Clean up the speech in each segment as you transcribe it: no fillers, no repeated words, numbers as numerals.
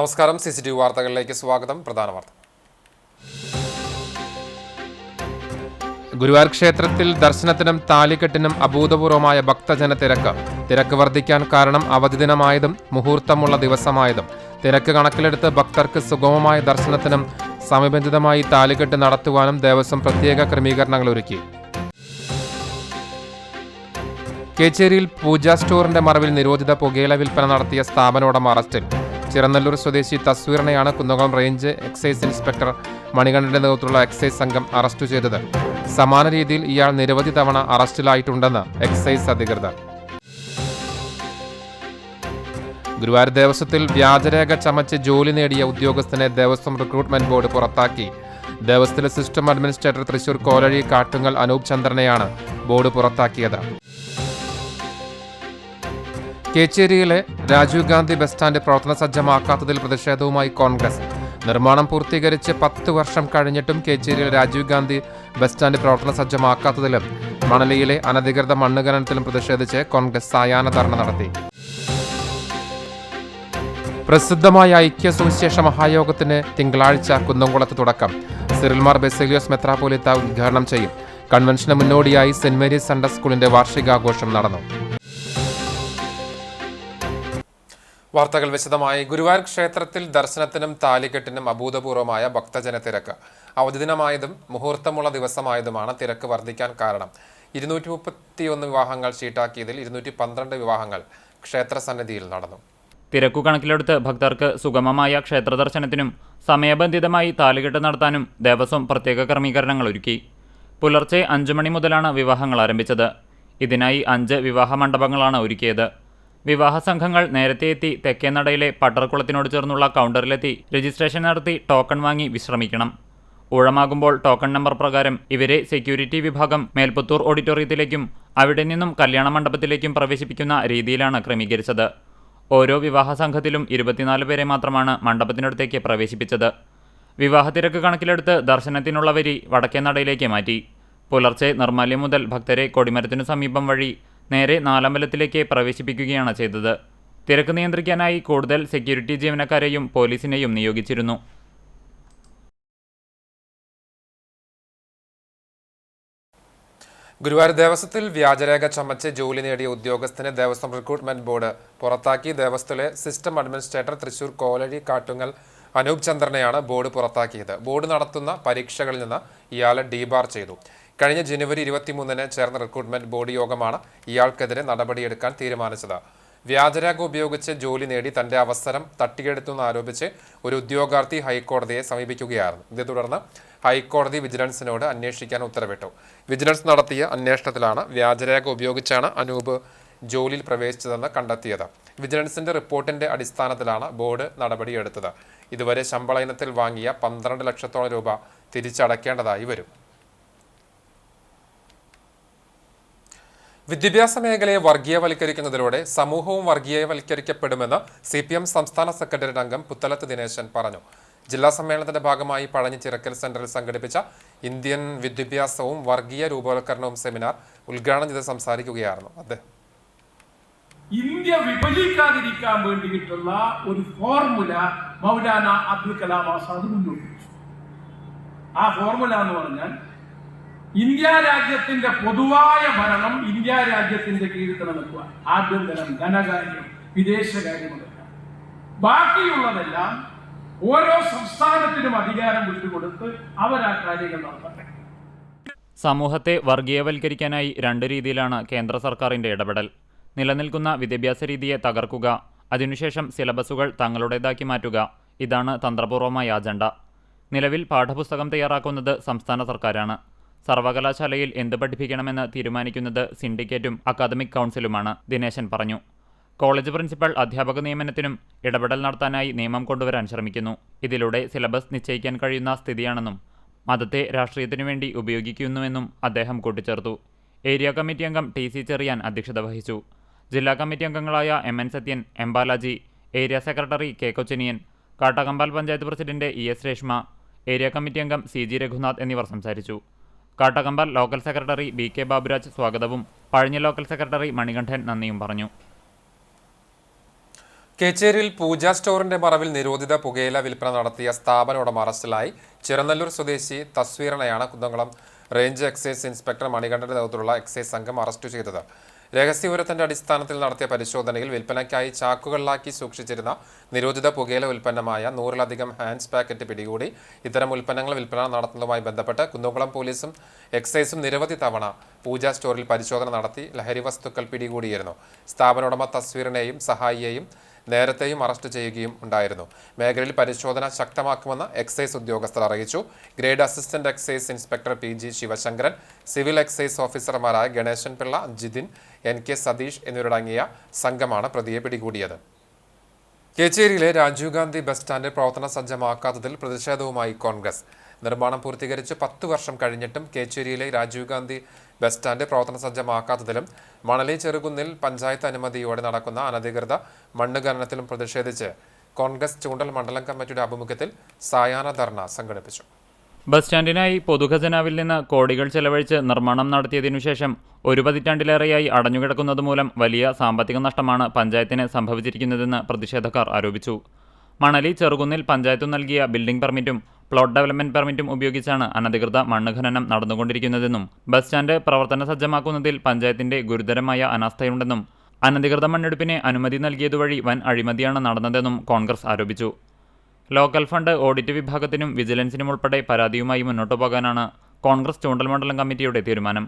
നമസ്കാരം. CCTV വാർത്തകളിലേക്ക് സ്വാഗതം. പ്രധാന വാർത്ത. ഗുരുവായൂർ ക്ഷേത്രത്തിൽ ദർശനത്തിനും താലികെട്ടിനും അഭൂതപൂർവമായ ഭക്തജന തിരക്ക് വർദ്ധിക്കാൻ കാരണം അവധി ദിനമായതും മുഹൂർത്തമുള്ള ദിവസമായതും തിരക്ക് കണക്കിലെടുത്ത് ഭക്തർക്ക് സുഗമമായ ദർശനത്തിനും സമയബന്ധിതമായി താലികെട്ട് നടത്തുവാനും ദേവസ്വം പ്രത്യേക ക്രമീകരണങ്ങൾ ഒരുക്കി. കേച്ചേരിയിൽ പൂജാ സ്റ്റോറിന്റെ മറവിൽ നിരോധിത പുകയില വിൽപ്പന നടത്തിയ സ്ഥാപന ഉടമ അറസ്റ്റിൽ. ചിറനല്ലൂർ സ്വദേശി തസ്വീറിനെയാണ് കുന്നംകുളം റേഞ്ച് എക്സൈസ് ഇൻസ്പെക്ടർ മണികണ്ഠന്റെ നേതൃത്വത്തിലുള്ള എക്സൈസ് സംഘം അറസ്റ്റ് ചെയ്തത്. സമാന രീതിയിൽ ഇയാൾ നിരവധി തവണ അറസ്റ്റിലായിട്ടുണ്ടെന്ന് എക്സൈസ് അധികൃതർ. ഗുരുവായൂർ ദേവസ്വത്തിൽ വ്യാജരേഖ ചമച്ച് ജോലി നേടിയ ഉദ്യോഗസ്ഥനെ ദേവസ്വം റിക്രൂട്ട്മെന്റ് ബോർഡ് പുറത്താക്കി. ദേവസ്വത്തിലെ സിസ്റ്റം അഡ്മിനിസ്ട്രേറ്റർ തൃശൂർ കോലഴി കാട്ടുങ്ങൽ അനൂപ് ചന്ദ്രനെയാണ് ബോർഡ് പുറത്താക്കിയത്. കേച്ചേരിയിലെ രാജീവ് ഗാന്ധി ബസ് സ്റ്റാൻഡ് പ്രവർത്തന സജ്ജമാക്കാത്തതിൽ പ്രതിഷേധവുമായി കോൺഗ്രസ്. നിർമ്മാണം പൂർത്തീകരിച്ച് 10 വർഷം കഴിഞ്ഞിട്ടും കേച്ചേരിയിലെ രാജീവ് ഗാന്ധി ബസ് സ്റ്റാൻഡ് പ്രവർത്തന സജ്ജമാക്കാത്തതിലും മണലിയിലെ അനധികൃത മണ്ണ് ഖനനത്തിലും പ്രതിഷേധിച്ച് കോൺഗ്രസ് സായാഹ്ന ധർണ നടത്തി. പ്രസിദ്ധമായ ഐക്യ സുവിശേഷ മഹായോഗത്തിന് തിങ്കളാഴ്ച കുന്നംകുളത്ത് തുടക്കം. സിറിൽ മാർ ബെസേലിയോസ് മെത്രാപ്പോലീത്ത ഉദ്ഘാടനം ചെയ്യും. കൺവെൻഷന് മുന്നോടിയായി സെന്റ് മേരീസ് സൺഡേ സ്കൂളിന്റെ വാർഷികാഘോഷം നടന്നു. വാർത്തകൾ വിശദമായി. ഗുരുവായൂർ ക്ഷേത്രത്തിൽ ദർശനത്തിനും താലികെട്ടിനും അഭൂതപൂർവമായ ഭക്തജന തിരക്ക്. അവധി ദിനമായതും മുഹൂർത്തമുള്ള ദിവസമായതുമാണ് തിരക്ക് വർദ്ധിക്കാൻ കാരണം. 231 വിവാഹങ്ങൾ ഷീട്ടാക്കിയതിൽ 212 വിവാഹങ്ങൾ ക്ഷേത്ര സന്നിധിയിൽ നടന്നു. തിരക്കു കണക്കിലെടുത്ത് ഭക്തർക്ക് സുഗമമായ ക്ഷേത്ര ദർശനത്തിനും സമയബന്ധിതമായി താലികെട്ട് നടത്താനും ദേവസ്വം പ്രത്യേക ക്രമീകരണങ്ങൾ ഒരുക്കി. പുലർച്ചെ 5 മണി മുതലാണ് വിവാഹങ്ങൾ ആരംഭിച്ചത്. ഇതിനായി 5 വിവാഹ മണ്ഡപങ്ങളാണ് ഒരുക്കിയത്. വിവാഹ സംഘങ്ങൾ നേരത്തെ എത്തി തെക്കേനടയിലെ പട്ടർക്കുളത്തിനോട് ചേർന്നുള്ള കൗണ്ടറിലെത്തി രജിസ്ട്രേഷൻ നടത്തി ടോക്കൺ വാങ്ങി വിശ്രമിക്കണം. ഊഴമാകുമ്പോൾ ടോക്കൺ നമ്പർ പ്രകാരം ഇവരെ സെക്യൂരിറ്റി വിഭാഗം മേൽപ്പത്തൂർ ഓഡിറ്റോറിയത്തിലേക്കും അവിടെ നിന്നും കല്യാണ മണ്ഡപത്തിലേക്കും പ്രവേശിപ്പിക്കുന്ന രീതിയിലാണ് ക്രമീകരിച്ചത്. ഓരോ വിവാഹ സംഘത്തിലും 24 പേരെ മാത്രമാണ് മണ്ഡപത്തിനടുത്തേക്ക് പ്രവേശിപ്പിച്ചത്. വിവാഹ തിരക്ക് കണക്കിലെടുത്ത് ദർശനത്തിനുള്ള വരി വടക്കേനടയിലേക്ക് മാറ്റി. പുലർച്ചെ നിർമ്മാല്യം മുതൽ ഭക്തരെ കൊടിമരത്തിനു സമീപം വഴി നേരെ നാലമ്പലത്തിലേക്ക് പ്രവേശിപ്പിക്കുകയാണ് ചെയ്തത്. തിരക്ക് നിയന്ത്രിക്കാനായി കൂടുതൽ സെക്യൂരിറ്റി ജീവനക്കാരെയും പോലീസിനെയും നിയോഗിച്ചിരുന്നു. ഗുരുവായൂർ ദേവസ്വത്തിൽ വ്യാജരേഖ ചമച്ച് ജോലി നേടിയ ഉദ്യോഗസ്ഥനെ ദേവസ്വം റിക്രൂട്ട്മെന്റ് ബോർഡ് പുറത്താക്കി. ദേവസ്വത്തിലെ സിസ്റ്റം അഡ്മിനിസ്ട്രേറ്റർ തൃശൂർ കോലഴി കാട്ടുങ്ങൽ അനൂപ് ചന്ദ്രനെയാണ് ബോർഡ് പുറത്താക്കിയത്. ബോർഡ് നടത്തുന്ന പരീക്ഷകളിൽ നിന്ന് ഇയാളെ ഡീബാർ ചെയ്തു. കഴിഞ്ഞ ജനുവരി 23-ന് ചേർന്ന റിക്രൂട്ട്മെന്റ് ബോർഡ് യോഗമാണ് ഇയാൾക്കെതിരെ നടപടിയെടുക്കാൻ തീരുമാനിച്ചത്. വ്യാജരേഖ ഉപയോഗിച്ച് ജോലി നേടി തന്റെ അവസരം തട്ടിയെടുത്തുവെന്ന് ആരോപിച്ച് ഒരു ഉദ്യോഗാർത്ഥി ഹൈക്കോടതിയെ സമീപിക്കുകയായിരുന്നു. ഇതേ തുടർന്ന് ഹൈക്കോടതി വിജിലൻസിനോട് അന്വേഷിക്കാൻ ഉത്തരവിട്ടു. വിജിലൻസ് നടത്തിയ അന്വേഷണത്തിലാണ് വ്യാജരേഖ ഉപയോഗിച്ചാണ് അനൂപ് ജോലിയിൽ പ്രവേശിച്ചതെന്ന് കണ്ടെത്തിയത്. വിജിലൻസിന്റെ റിപ്പോർട്ടിന്റെ അടിസ്ഥാനത്തിലാണ് ബോർഡ് നടപടിയെടുത്തത്. ഇതുവരെ ശമ്പള ഇനത്തിൽ വാങ്ങിയ 12 ലക്ഷത്തോളം രൂപ തിരിച്ചടയ്ക്കേണ്ടതായി വരും. വിദ്യാഭ്യാസ മേഖലയെ വർഗീയവൽക്കരിക്കുന്നതിലൂടെ സമൂഹവും വർഗീയവൽക്കരിക്കപ്പെടുമെന്ന് CPM സംസ്ഥാന സെക്രട്ടേറിയറ്റ് അംഗം പുത്തലത്ത് ദിനേശൻ പറഞ്ഞു. ജില്ലാ സമ്മേളനത്തിന്റെ ഭാഗമായി പഴഞ്ഞി ചിറക്കൽ സെന്ററിൽ സംഘടിപ്പിച്ച ഇന്ത്യൻ വിദ്യാഭ്യാസവും വർഗീയ രൂപവൽക്കരണവും സെമിനാർ ഉദ്ഘാടനം ചെയ്ത് സംസാരിക്കുകയായിരുന്നു അദ്ദേഹം. ഇന്ത്യ വിഭജിക്കാതിരിക്കാൻ വേണ്ടിയിട്ടുള്ള ഒരു ഫോർമുല മൗലാന അബ്ദുൽ കലാം ആസാദ് മുന്നോട്ട് വെച്ചു. ആ ഫോർമുല എന്ന് പറഞ്ഞാൽ ഇന്ത്യ രാജ്യത്തിന്റെ പൊതുവായ ഭരണം ഇന്ത്യ രാജ്യത്തിന്റെ കീഴിൽ നിൽക്കുക. ആഭ്യന്തരം, ധനകാര്യം, വിദേശകാര്യമെല്ലാം ബാക്കിയുള്ളതെല്ലാം ഓരോ സംസ്ഥാനത്തിനും അധികാരം വിട്ടുകൊടുത്ത് അവരാ കാര്യങ്ങൾ നടത്തട്ടെ. സമൂഹത്തെ വർഗീയവൽക്കരിക്കാനായി 2 രീതിയിലാണ് കേന്ദ്ര സർക്കാരിന്റെ ഇടപെടൽ. നിലനിൽക്കുന്ന വിദ്യാഭ്യാസ രീതിയെ തകർക്കുക, അതിനുശേഷം സിലബസുകൾ തങ്ങളുടേതാക്കി മാറ്റുക. ഇതാണ് തന്ത്രപൂർവമായ അജണ്ട. നിലവിൽ പാഠപുസ്തകം തയ്യാറാക്കുന്നത് സംസ്ഥാന സർക്കാരാണ്. സർവകലാശാലയിൽ എന്ത് പഠിപ്പിക്കണമെന്ന് തീരുമാനിക്കുന്നത് സിൻഡിക്കേറ്റും അക്കാദമിക് കൗൺസിലുമാണ്. ദിനേശൻ പറഞ്ഞു. കോളേജ് പ്രിൻസിപ്പൽ അധ്യാപക നിയമനത്തിനും ഇടപെടൽ നടത്താനായി നിയമം കൊണ്ടുവരാൻ ശ്രമിക്കുന്നു. ഇതിലൂടെ സിലബസ് നിശ്ചയിക്കാൻ കഴിയുന്ന സ്ഥിതിയാണെന്നും മതത്തെ രാഷ്ട്രീയത്തിനു വേണ്ടി ഉപയോഗിക്കുന്നുവെന്നും അദ്ദേഹം കൂട്ടിച്ചേർത്തു. ഏരിയ കമ്മിറ്റി അംഗം TC ചെറിയാൻ അധ്യക്ഷത വഹിച്ചു. ജില്ലാ കമ്മിറ്റി അംഗങ്ങളായ MN Sathyan, M Balaji, area secretary K Kochaniyan, Kattakampal panchayat president ES Reshma, area committee അംഗം CG രഘുനാഥ് എന്നിവർ സംസാരിച്ചു. Kattakampal local secretary BK Baburaj സ്വാഗതവും പഴഞ്ഞി ലോക്കൽ സെക്രട്ടറി മണികണ്ഠൻ നന്ദിയും പറഞ്ഞു. കേച്ചേരിയിൽ പൂജ സ്റ്റോറിന്റെ മറവിൽ നിരോധിത പുകയില വിൽപ്പന നടത്തിയ സ്ഥാപന ഉടമ അറസ്റ്റിലായി. ചിറനല്ലൂർ സ്വദേശി തസ്വീറിനെയാണ് കുന്നംകുളം റേഞ്ച് എക്സൈസ് ഇൻസ്പെക്ടർ മണികണ്ഠന്റെ നേതൃത്വത്തിലുള്ള എക്സൈസ് സംഘം അറസ്റ്റ് ചെയ്തത്. രഹസ്യവിവരത്തിന്റെ അടിസ്ഥാനത്തിൽ നടത്തിയ പരിശോധനയിൽ വിൽപ്പനയ്ക്കായി ചാക്കുകളിലാക്കി സൂക്ഷിച്ചിരുന്ന നിരോധിത പുകയില ഉൽപ്പന്നമായ 100-ലധികം ഹാൻഡ്സ് പാക്കറ്റ് പിടികൂടി. ഇത്തരം ഉൽപ്പന്നങ്ങൾ വിൽപ്പന നടത്തുന്നതുമായി ബന്ധപ്പെട്ട് കുന്നംകുളം പോലീസും എക്സൈസും നിരവധി തവണ പൂജ സ്റ്റോറിൽ പരിശോധന നടത്തി ലഹരി വസ്തുക്കൾ പിടികൂടിയിരുന്നു. സ്ഥാപന ഉടമ തസ്വീറിനെയും സഹായിയെയും നേരത്തെയും അറസ്റ്റ് ചെയ്യുകയും ഉണ്ടായിരുന്നു. മേഖലയിൽ പരിശോധന ശക്തമാക്കുമെന്ന് എക്സൈസ് ഉദ്യോഗസ്ഥർ അറിയിച്ചു. Grade assistant excise inspector P G. Sivasankaran, civil excise ഓഫീസർമാരായ ഗണേശൻ പിള്ള, ജിതിൻ, എൻ.കെ. സതീഷ് എന്നിവരടങ്ങിയ സംഘമാണ് പ്രതിയെ പിടികൂടിയത്. കേച്ചേരിയിലെ രാജീവ് ഗാന്ധി ബസ് സ്റ്റാൻഡ് പ്രവർത്തന സജ്ജമാക്കാത്തതിൽ പ്രതിഷേധവുമായി കോൺഗ്രസ്. നിർമ്മാണം പൂർത്തീകരിച്ച് 10 വർഷം കഴിഞ്ഞിട്ടും കേച്ചേരിയിലെ രാജീവ് ഗാന്ധി ബസ് സ്റ്റാൻഡ് പ്രവർത്തന സജ്ജമാക്കാത്തതിലും മണലി ചെറുകുന്നിൽ പഞ്ചായത്ത് അനുമതിയോടെ നടക്കുന്ന അനധികൃത മണ്ണ് ഖനനത്തിലും പ്രതിഷേധിച്ച് കോൺഗ്രസ് ചൂണ്ടൽ മണ്ഡലം കമ്മിറ്റിയുടെ ആഭിമുഖ്യത്തിൽ സായാഹ്ന ധർണ സംഘടിപ്പിച്ചു. ബസ് സ്റ്റാൻഡിനായി പൊതുഖജനാവിൽ നിന്ന് കോടികൾ ചെലവഴിച്ച് നിർമ്മാണം നടത്തിയതിനുശേഷം 1 പതിറ്റാണ്ടിലേറെയായി അടഞ്ഞുകിടക്കുന്നതുമൂലം വലിയ സാമ്പത്തിക നഷ്ടമാണ് പഞ്ചായത്തിന് സംഭവിച്ചിരിക്കുന്നതെന്ന് പ്രതിഷേധക്കാർ ആരോപിച്ചു. മണലി ചെറുകുന്നിൽ പഞ്ചായത്ത് നൽകിയ ബിൽഡിംഗ് പെർമിറ്റും പ്ലോട്ട് ഡെവലപ്മെന്റ് പെർമിറ്റും ഉപയോഗിച്ചാണ് അനധികൃത മണ്ണ് ഖനനം നടന്നുകൊണ്ടിരിക്കുന്നതെന്നും ബസ് സ്റ്റാൻഡ് പ്രവർത്തന സജ്ജമാക്കുന്നതിൽ പഞ്ചായത്തിന്റെ ഗുരുതരമായ അനാസ്ഥയുണ്ടെന്നും അനധികൃത മണ്ണെടുപ്പിന് അനുമതി നൽകിയതുവഴി വൻ അഴിമതിയാണ് നടന്നതെന്നും കോൺഗ്രസ് ആരോപിച്ചു. ലോക്കൽ ഫണ്ട് ഓഡിറ്റ് വിഭാഗത്തിനും വിജിലൻസിനും ഉൾപ്പെടെ പരാതിയുമായി മുന്നോട്ടു പോകാനാണ് കോൺഗ്രസ് ചൂണ്ടൽ മണ്ഡലം കമ്മിറ്റിയുടെ തീരുമാനം.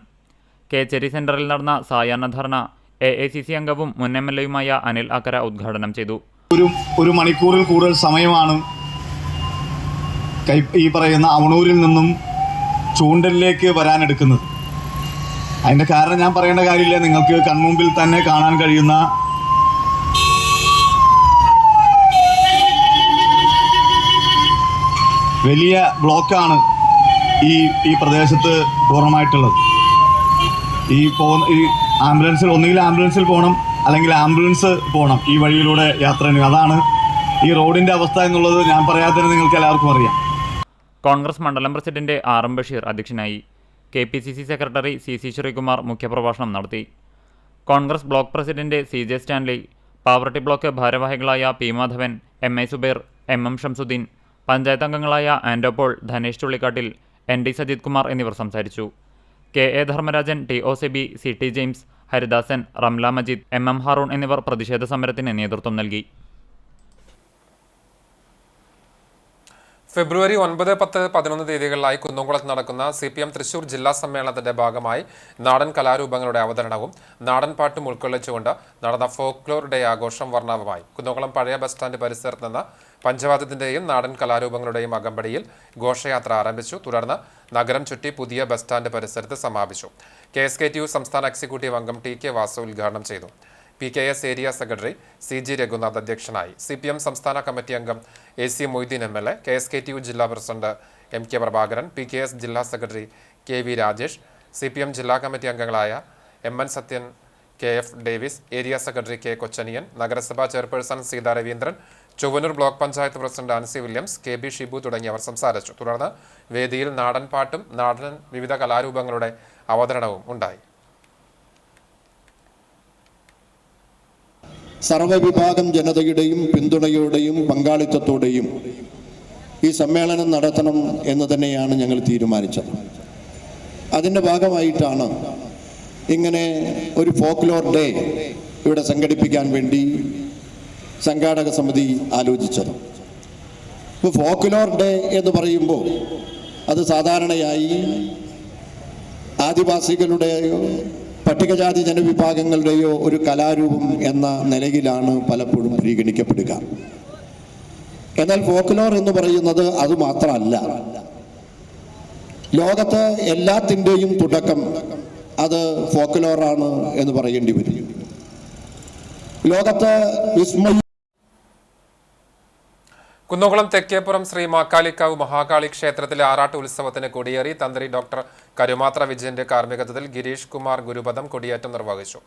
കേച്ചേരി സെന്ററിൽ നടന്ന സായാഹ്ന ധർണ AACC അംഗവും മുൻ MLA-യുമായ അനിൽ അക്കര ഉദ്ഘാടനം ചെയ്തു. ഒരു മണിക്കൂറിൽ കൂടുതൽ സമയമാണ് ഈ പറയുന്ന അവണൂരിൽ നിന്നും ചൂണ്ടലിലേക്ക് വരാനെടുക്കുന്നത്. അതിൻ്റെ കാരണം ഞാൻ പറയേണ്ട കാര്യമില്ല. നിങ്ങൾക്ക് കൺമുമ്പിൽ തന്നെ കാണാൻ കഴിയുന്ന വലിയ ബ്ലോക്കാണ് ഈ പ്രദേശത്ത് പൂർണ്ണമായിട്ടുള്ളത്. ഈ ആംബുലൻസിൽ ഒന്നുകിൽ ആംബുലൻസിൽ പോകണം, അല്ലെങ്കിൽ ആംബുലൻസ് പോകണം ഈ വഴിയിലൂടെ യാത്ര. അതാണ് ഈ റോഡിൻ്റെ അവസ്ഥ എന്നുള്ളത് ഞാൻ പറയാതെ തന്നെ നിങ്ങൾക്ക് എല്ലാവർക്കും അറിയാം. കോൺഗ്രസ് മണ്ഡലം പ്രസിഡന്റ് RM ബഷീർ അധ്യക്ഷനായി. KPCC സെക്രട്ടറി CC ശ്രീകുമാർ മുഖ്യപ്രഭാഷണം നടത്തി. Congress block president CJ Stanley, Pavaratty block ഭാരവാഹികളായ P Madhavan, MA Zubair, MM Shamsuddin, panchayat അംഗങ്ങളായ ആൻഡോപോൾ, ധനേഷ് ചുള്ളിക്കാട്ടിൽ, ND സജിത് കുമാർ എന്നിവർ സംസാരിച്ചു. KA Dharmarajan, TO Seby, CT James, Haridasan, Ramla Majeed, MM Haroon എന്നിവർ പ്രതിഷേധ സമരത്തിന് നേതൃത്വം നൽകി. ഫെബ്രുവരി 9, 10, 11 തീയതികളിലായി കുന്നംകുളത്ത് നടക്കുന്ന CPM തൃശൂർ ജില്ലാ സമ്മേളനത്തിന്റെ ഭാഗമായി നാടൻ കലാരൂപങ്ങളുടെ അവതരണവും നാടൻ പാട്ടും ഉൾക്കൊള്ളിച്ചുകൊണ്ട് നടന്ന ഫോക്ലോർ ഡേ ആഘോഷം വർണ്ണാഭമായി. കുന്നംകുളം പഴയ ബസ് സ്റ്റാൻഡ് പരിസരത്ത് നിന്ന് പഞ്ചവാദ്യത്തിന്റെയും നാടൻ കലാരൂപങ്ങളുടെയും അകമ്പടിയിൽ ഘോഷയാത്ര ആരംഭിച്ചു. തുടർന്ന് നഗരം ചുറ്റി പുതിയ ബസ് സ്റ്റാൻഡ് പരിസരത്ത് സമാപിച്ചു. KSKTU സംസ്ഥാന എക്സിക്യൂട്ടീവ് അംഗം TK വാസു ഉദ്ഘാടനം ചെയ്തു. PKS area secretary CG Raghunath അധ്യക്ഷനായി. CPM സംസ്ഥാന കമ്മിറ്റി അംഗം AC മൊയ്തീൻ MLA, KSKTU ജില്ലാ പ്രസിഡന്റ് MK പ്രഭാകരൻ, PKS ജില്ലാ സെക്രട്ടറി KV രാജേഷ്, CPM ജില്ലാ കമ്മിറ്റി അംഗങ്ങളായ MN Sathyan, KF Davis, area secretary K Kochaniyan, നഗരസഭാ chairperson Seetha Raveendran, Chowwanur block panchayat president Ancy Williams, KB Shibu തുടങ്ങിയവർ സംസാരിച്ചു. തുടർന്ന് വേദിയിൽ നാടൻ പാട്ടും നാടൻ വിവിധ കലാരൂപങ്ങളുടെ അവതരണവും ഉണ്ടായി. സർവ്വവിഭാഗം ജനതയുടെയും പിന്തുണയോടെയും പങ്കാളിത്തത്തോടെയും ഈ സമ്മേളനം നടത്തണം എന്ന് തന്നെയാണ് ഞങ്ങൾ തീരുമാനിച്ചത്. അതിൻ്റെ ഭാഗമായിട്ടാണ് ഇങ്ങനെ ഒരു ഫോക്ലോർ ഡേ ഇവിടെ സംഘടിപ്പിക്കാൻ വേണ്ടി സംഘാടക സമിതി ആലോചിച്ചത്. ഇപ്പോൾ ഫോക്ലോർ ഡേ എന്ന് പറയുമ്പോൾ അത് സാധാരണയായി ആദിവാസികളുടെയോ പട്ടികജാതി ജനവിഭാഗങ്ങളുടെയോ ഒരു കലാരൂപം എന്ന നിലയിലാണ് പലപ്പോഴും പരിഗണിക്കപ്പെടുക. എന്നാൽ ഫോക്ലോർ എന്ന് പറയുന്നത് അതുമാത്രമല്ല. ലോകത്ത് എല്ലാത്തിൻ്റെയും തുടക്കം അത് ഫോക്ലോറാണ് എന്ന് പറയേണ്ടി വരും. ലോകത്ത് വിസ്മയ കുന്നംകുളം തെക്കേപ്പുറം ശ്രീ മാക്കാളിക്കാവ് മഹാകാളി ക്ഷേത്രത്തിലെ ആറാട്ട് ഉത്സവത്തിന് കൊടിയേറി തന്ത്രി ഡോക്ടർ കരുമാത്ര വിജയന്റെ കാർമ്മികത്വത്തിൽ ഗിരീഷ് കുമാർ ഗുരുപദം കൊടിയേറ്റം നിർവഹിച്ചു.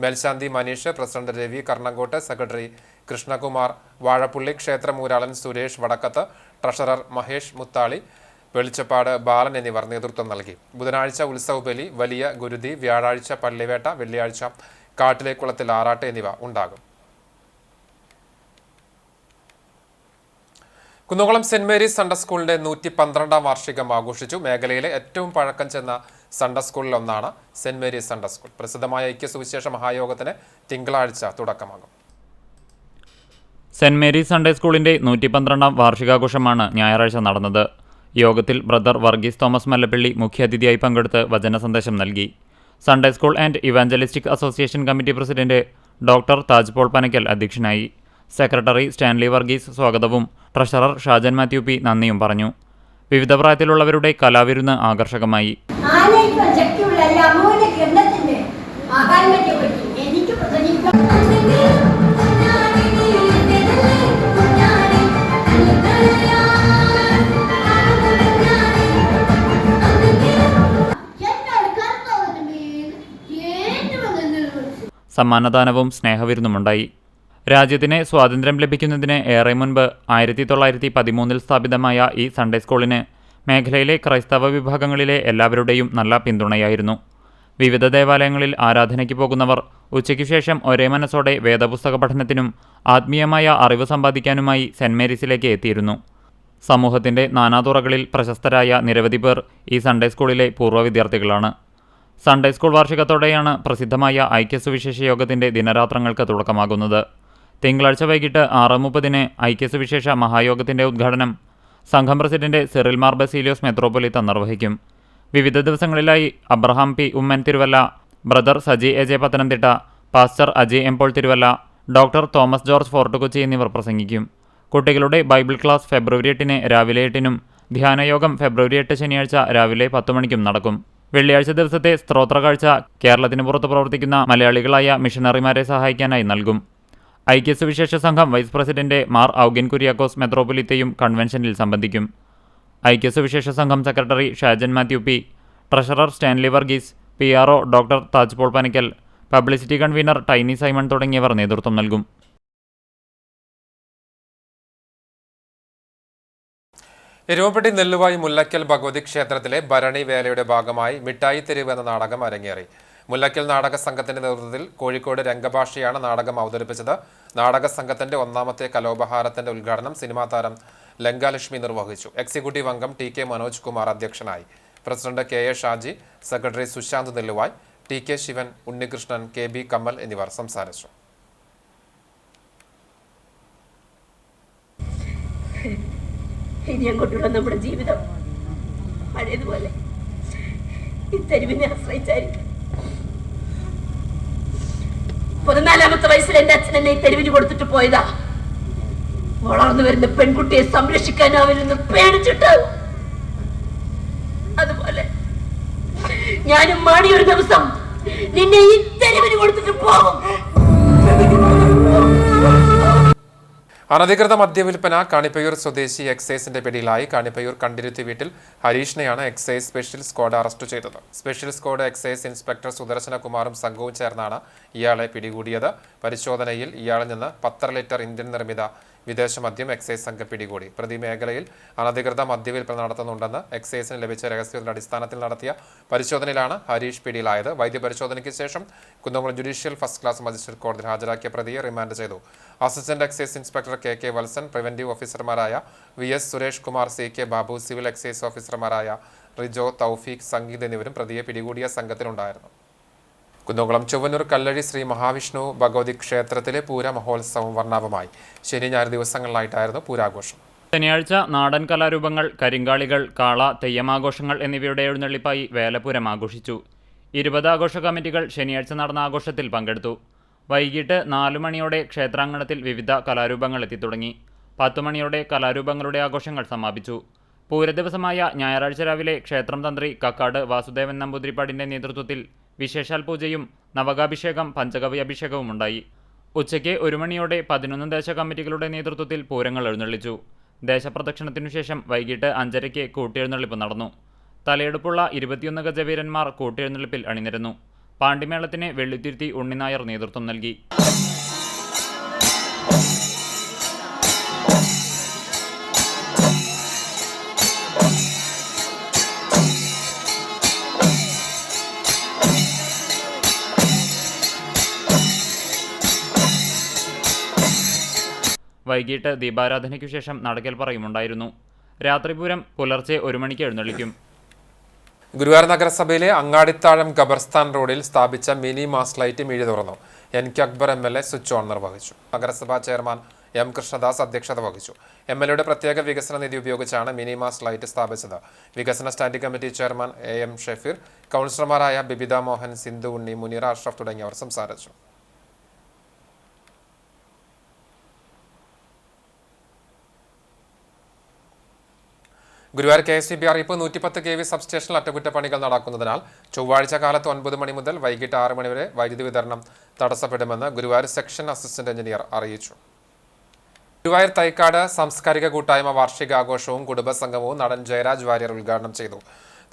മേൽശാന്തി മനീഷ്, പ്രസിഡന്റ് രവി കർണങ്കോട്ട്, സെക്രട്ടറി കൃഷ്ണകുമാർ വാഴപ്പുള്ളി, ക്ഷേത്രമൂരാളൻ സുരേഷ് വടക്കത്ത്, ട്രഷറർ മഹേഷ് മുത്താളി, വെളിച്ചപ്പാട് ബാലൻ എന്നിവർ നേതൃത്വം നൽകി. ബുധനാഴ്ച ഉത്സവബലി, വലിയ ഗുരുതി, വ്യാഴാഴ്ച പള്ളിവേട്ട, വെള്ളിയാഴ്ച കാട്ടിലെ കുളത്തിൽ ആറാട്ട് എന്നിവ ഉണ്ടാകും. കുന്നംകുളം സെന്റ് മേരീസ് സൺഡേ സ്കൂളിന്റെ 112ാം വാർഷികം ആഘോഷിച്ചു. മേഖലയിലെ ഏറ്റവും പഴക്കം ചെന്ന സൺഡേ സ്കൂളിലൊന്നാണ് സെന്റ് മേരീസ് സൺഡേ സ്കൂൾ. പ്രസിദ്ധമായ ഐക്യസുവിശേഷ മഹായോഗത്തിന് തിങ്കളാഴ്ച തുടക്കമാകും. സെന്റ് മേരീസ് സൺഡേ സ്കൂളിന്റെ 112ാം വാർഷികാഘോഷമാണ് ഞായറാഴ്ച നടന്നത്. യോഗത്തിൽ ബ്രദർ വർഗീസ് തോമസ് മല്ലപ്പള്ളി മുഖ്യാതിഥിയായി പങ്കെടുത്ത് വചന സന്ദേശം നൽകി. Sunday school and evangelistic association committee president doctor Taj Paul Panakkal അധ്യക്ഷനായി. സെക്രട്ടറി സ്റ്റാൻലി വർഗീസ് സ്വാഗതവും ട്രഷറർ ഷാജൻ മാത്യു പി നന്ദിയും പറഞ്ഞു. വിവിധ പ്രായത്തിലുള്ളവരുടെ കലാവിരുന്ന് ആകർഷകമായി. സമ്മാനദാനവും സ്നേഹവിരുന്നുമുണ്ടായി. രാജ്യത്തിന് സ്വാതന്ത്ര്യം ലഭിക്കുന്നതിന് ഏറെ മുൻപ് 1913 സ്ഥാപിതമായ ഈ സൺഡേ സ്കൂളിന് മേഖലയിലെ ക്രൈസ്തവ വിഭാഗങ്ങളിലെ എല്ലാവരുടെയും നല്ല പിന്തുണയായിരുന്നു. വിവിധ ദേവാലയങ്ങളിൽ ആരാധനയ്ക്ക് പോകുന്നവർ ഉച്ചയ്ക്കു ശേഷം ഒരേ മനസ്സോടെ വേദപുസ്തക പഠനത്തിനും ആത്മീയമായ അറിവ് സമ്പാദിക്കാനുമായി സെന്റ് മേരീസിലേക്ക് എത്തിയിരുന്നു. സമൂഹത്തിൻ്റെ നാനാതുറകളിൽ പ്രശസ്തരായ നിരവധി പേർ ഈ സൺഡേ സ്കൂളിലെ പൂർവ്വ വിദ്യാർത്ഥികളാണ്. സൺഡേ സ്കൂൾ വാർഷികത്തോടെയാണ് പ്രസിദ്ധമായ ഐക്യസുവിശേഷ യോഗത്തിൻ്റെ ദിനരാത്രങ്ങൾക്ക് തുടക്കമാകുന്നത്. തിങ്കളാഴ്ച വൈകിട്ട് 6:30 ഐക്യസുവിശേഷ മഹായോഗത്തിൻ്റെ ഉദ്ഘാടനം സംഘം പ്രസിഡന്റ് സിറിൽ മാർ ബസീലിയോസ് മെത്രോപൊലീത്ത നിർവഹിക്കും. വിവിധ ദിവസങ്ങളിലായി Abraham P Oommen Thiruvalla, brother Saji AJ Pathanamthitta, pastor Ajay M Paul Thiruvalla, doctor Thomas George Fort Kochi എന്നിവർ പ്രസംഗിക്കും. കുട്ടികളുടെ ബൈബിൾ ക്ലാസ് ഫെബ്രുവരി 8 രാവിലെ 8 ധ്യാനയോഗം ഫെബ്രുവരി 8 ശനിയാഴ്ച രാവിലെ 10 മണിക്കും നടക്കും. വെള്ളിയാഴ്ച ദിവസത്തെ സ്തോത്രകാഴ്ച കേരളത്തിന് പുറത്ത് പ്രവർത്തിക്കുന്ന മലയാളികളായ മിഷണറിമാരെ സഹായിക്കാനായി നൽകും. ഐക്യസുവിശേഷ സംഘം വൈസ് പ്രസിഡന്റ് മാർ ഔഗിൻ കുര്യാക്കോസ് മെത്രോപൊലീത്തയും കൺവെൻഷനിൽ സംബന്ധിക്കും. ഐക്യസുവിശേഷ സംഘം secretary Shajan Mathew P, treasurer Stanley Varghese, PRO doctor Taj Paul Panakkal, publicity convener Tiny Simon തുടങ്ങിയവർ നേതൃത്വം നൽകും. എരുമപ്പെട്ടി നെല്ലുവായി മുല്ലക്കൽ ഭഗവതി ക്ഷേത്രത്തിലെ ഭരണി വേലയുടെ ഭാഗമായി മിഠായി തെരുവ് എന്ന നാടകം അരങ്ങേറി. മുല്ലക്കൽ നാടക സംഘത്തിന്റെ നേതൃത്വത്തിൽ കോഴിക്കോട് രംഗഭാഷയാണ് നാടകം അവതരിപ്പിച്ചത്. നാടക സംഘത്തിന്റെ 1ാമത്തെ കലോപഹാരത്തിന്റെ ഉദ്ഘാടനം സിനിമാ താരം ലങ്കാലക്ഷ്മി നിർവഹിച്ചു. എക്സിക്യൂട്ടീവ് അംഗം TK മനോജ് കുമാർ അധ്യക്ഷനായി. President KA Shaji, secretary Sushanth Nelluvai, TK Sivan, Unnikrishnan, KB Kamal എന്നിവർ സംസാരിച്ചു. ഇനി അങ്ങോട്ടുള്ള നമ്മുടെ ജീവിതം പഴയതുപോലെ ഈ തെരുവിനെ ആശ്രയിച്ചായിരിക്കും. 14ാമത്തെ വയസ്സിൽ എന്റെ അച്ഛൻ എന്നെ ഈ തെരുവിന് കൊടുത്തിട്ട് പോയതാ. വളർന്നു വരുന്ന പെൺകുട്ടിയെ സംരക്ഷിക്കാൻ അവരൊന്ന് പേടിച്ചിട്ട്. അതുപോലെ ഞാനും മാണി ഒരു ദിവസം നിന്നെ ഈ തെരുവിന് കൊടുത്തിട്ട് പോകും. അനധികൃത മദ്യവിൽപ്പന കാണിപ്പയ്യൂർ സ്വദേശി എക്സൈസിന്റെ പിടിയിലായി. കാണിപ്പയ്യൂർ കണ്ടിരുത്തി വീട്ടിൽ ഹരീഷിനെയാണ് എക്സൈസ് സ്പെഷ്യൽ സ്ക്വാഡ് അറസ്റ്റ് ചെയ്തത്. സ്പെഷ്യൽ സ്ക്വാഡ് എക്സൈസ് ഇൻസ്പെക്ടർ സുദർശനകുമാറും സംഘവും ചേർന്നാണ് ഇയാളെ പിടികൂടിയത്. പരിശോധനയിൽ ഇയാളിൽ നിന്ന് 10 ലിറ്റർ ഇന്ത്യൻ നിർമ്മിത വിദേശ മദ്യം എക്സൈസ് സംഘം പിടികൂടി. പ്രതി മേഖലയിൽ അനധികൃത മദ്യവിൽപ്പന നടത്തുന്നുണ്ടെന്ന് എക്സൈസിന് ലഭിച്ച രഹസ്യത്തിന്റെ അടിസ്ഥാനത്തിൽ നടത്തിയ പരിശോധനയിലാണ് ഹരീഷ് പിടിയിലായത്. വൈദ്യപരിശോധനയ്ക്ക് ശേഷം Kunnamkulam judicial first class magistrate കോടതിയിൽ ഹാജരാക്കിയ പ്രതിയെ റിമാൻഡ് ചെയ്തു. Assistant excise inspector KK Valsan, preventive ഓഫീസർമാരായ VS Suresh Kumar, CK Babu, civil excise ഓഫീസർമാരായ റിജോ, തൗഫീഖ്, സംഗീത് എന്നിവരും പ്രതിയെ പിടികൂടിയ സംഘത്തിലുണ്ടായിരുന്നു. കുന്നംകുളം ചൊവ്വന്നൂർ കല്ലഴി ശ്രീ മഹാവിഷ്ണു ഭഗവതി ക്ഷേത്രത്തിലെ പൂര മഹോത്സവം വർണ്ണാഭമായി. ശനി ഞായർ ദിവസങ്ങളിലായിട്ടായിരുന്നു പൂരാഘോഷം. ശനിയാഴ്ച നാടൻ കലാരൂപങ്ങൾ, കരിങ്കാളികൾ, കാള, തെയ്യമാഘോഷങ്ങൾ എന്നിവയുടെ എഴുന്നള്ളിപ്പായി വേലപൂരം ആഘോഷിച്ചു. 20 ആഘോഷ കമ്മിറ്റികൾ ശനിയാഴ്ച നടന്ന ആഘോഷത്തിൽ പങ്കെടുത്തു. വൈകിട്ട് 4 മണിയോടെ ക്ഷേത്രാങ്കണത്തിൽ വിവിധ കലാരൂപങ്ങൾ എത്തിത്തുടങ്ങി. 10 മണിയോടെ കലാരൂപങ്ങളുടെ ആഘോഷങ്ങൾ സമാപിച്ചു. പൂരദിവസമായ ഞായറാഴ്ച രാവിലെ ക്ഷേത്രം തന്ത്രി കക്കാട് വാസുദേവൻ നമ്പൂതിരിപ്പാടിൻ്റെ നേതൃത്വത്തിൽ വിശേഷാൽ പൂജയും നവകാഭിഷേകം, പഞ്ചഗവ്യ അഭിഷേകവും ഉണ്ടായി. ഉച്ചയ്ക്ക് 1 മണിയോടെ 11 ദേശ കമ്മിറ്റികളുടെ നേതൃത്വത്തിൽ പൂരങ്ങൾ എഴുന്നള്ളിച്ചു. ദേശപ്രദക്ഷിണത്തിനു ശേഷം വൈകിട്ട് 5:30 കൂട്ടിയെഴുന്നള്ളിപ്പ് നടന്നു. തലയെടുപ്പുള്ള 21 ഗജവീരന്മാർ കൂട്ടിയെഴുന്നള്ളിപ്പിൽ അണിനിരന്നു. പാണ്ടിമേളത്തിന് വെള്ളിത്തിരുത്തി ഉണ്ണിനായർ നേതൃത്വം നൽകി. വൈകിട്ട് ദീപാരാധനയ്ക്കു ശേഷം നടക്കൽ പറയുമുണ്ടായിരുന്നു. രാത്രിപൂരം പുലർച്ചെ 1 മണിക്ക് എഴുന്നള്ളിക്കും. ഗുരുവായൂർ നഗരസഭയിലെ അങ്ങാടിത്താഴം ഖബർസ്ഥാൻ റോഡിൽ സ്ഥാപിച്ച മിനി മാസ് ലൈറ്റ് മിഴി തുറന്നു. NK Akbar MLA switch on നിർവഹിച്ചു. നഗരസഭാ ചെയർമാൻ M കൃഷ്ണദാസ് അധ്യക്ഷത വഹിച്ചു. MLAയുടെ പ്രത്യേക വികസന നിധി ഉപയോഗിച്ചാണ് മിനി മാസ് ലൈറ്റ് സ്ഥാപിച്ചത്. വികസന standing committee chairman AM Shefeer, കൗൺസിലർമാരായ ബിബിത മോഹൻ, സിന്ധു ഉണ്ണി, മുനീറ അഷ്റഫ് തുടങ്ങിയവർ സംസാരിച്ചു. ഗുരുവായൂർ KSEB അറിയിപ്പ് 110 kV സബ്സ്റ്റേഷനിൽ അറ്റകുറ്റപ്പണികൾ നടക്കുന്നതിനാൽ ചൊവ്വാഴ്ച കാലത്ത് 9 മണി മുതൽ വൈകിട്ട് 6 മണി വരെ വൈദ്യുതി വിതരണം തടസ്സപ്പെടുമെന്ന് ഗുരുവായൂർ സെക്ഷൻ അസിസ്റ്റന്റ് എഞ്ചിനീയർ അറിയിച്ചു. ഗുരുവായൂർ തൈക്കാട് സാംസ്കാരിക കൂട്ടായ്മ വാർഷികാഘോഷവും കുടുംബസംഗമവും നടൻ ജയരാജ് വാര്യർ ഉദ്ഘാടനം ചെയ്തു.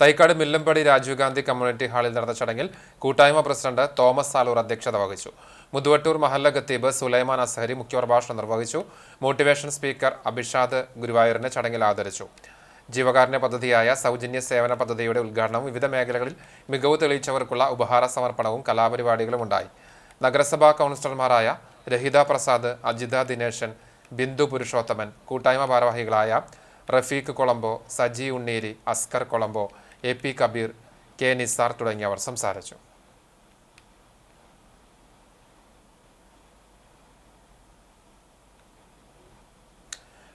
തൈക്കാട് മില്ലമ്പടി രാജീവ് ഗാന്ധി കമ്മ്യൂണിറ്റി ഹാളിൽ നടന്ന ചടങ്ങിൽ കൂട്ടായ്മ പ്രസിഡന്റ് തോമസ് സാലൂർ അധ്യക്ഷത വഹിച്ചു. മുതുവട്ടൂർ മഹല്ല ഖത്തീബ് സുലൈമാൻ അസ്ഹരി മുഖ്യപ്രഭാഷണം നിർവഹിച്ചു. മോട്ടിവേഷൻ സ്പീക്കർ അഭിഷാദ് ഗുരുവായൂരിനെ ചടങ്ങിൽ ആദരിച്ചു. ജീവകാരുണ്യ പദ്ധതിയായ സൗജന്യ സേവന പദ്ധതിയുടെ ഉദ്ഘാടനവും വിവിധ മേഖലകളിൽ മികവ് തെളിയിച്ചവർക്കുള്ള ഉപഹാര സമർപ്പണവും കലാപരിപാടികളും ഉണ്ടായി. നഗരസഭാ കൗൺസിലർമാരായ രഹിത പ്രസാദ്, അജിത ദിനേശൻ, ബിന്ദു പുരുഷോത്തമൻ, കൂട്ടായ്മ ഭാരവാഹികളായ റഫീഖ് കൊളംബോ, സജി ഉണ്ണീരി, അസ്കർ കൊളംബോ, AP കബീർ, K നിസാർ തുടങ്ങിയവർ സംസാരിച്ചു.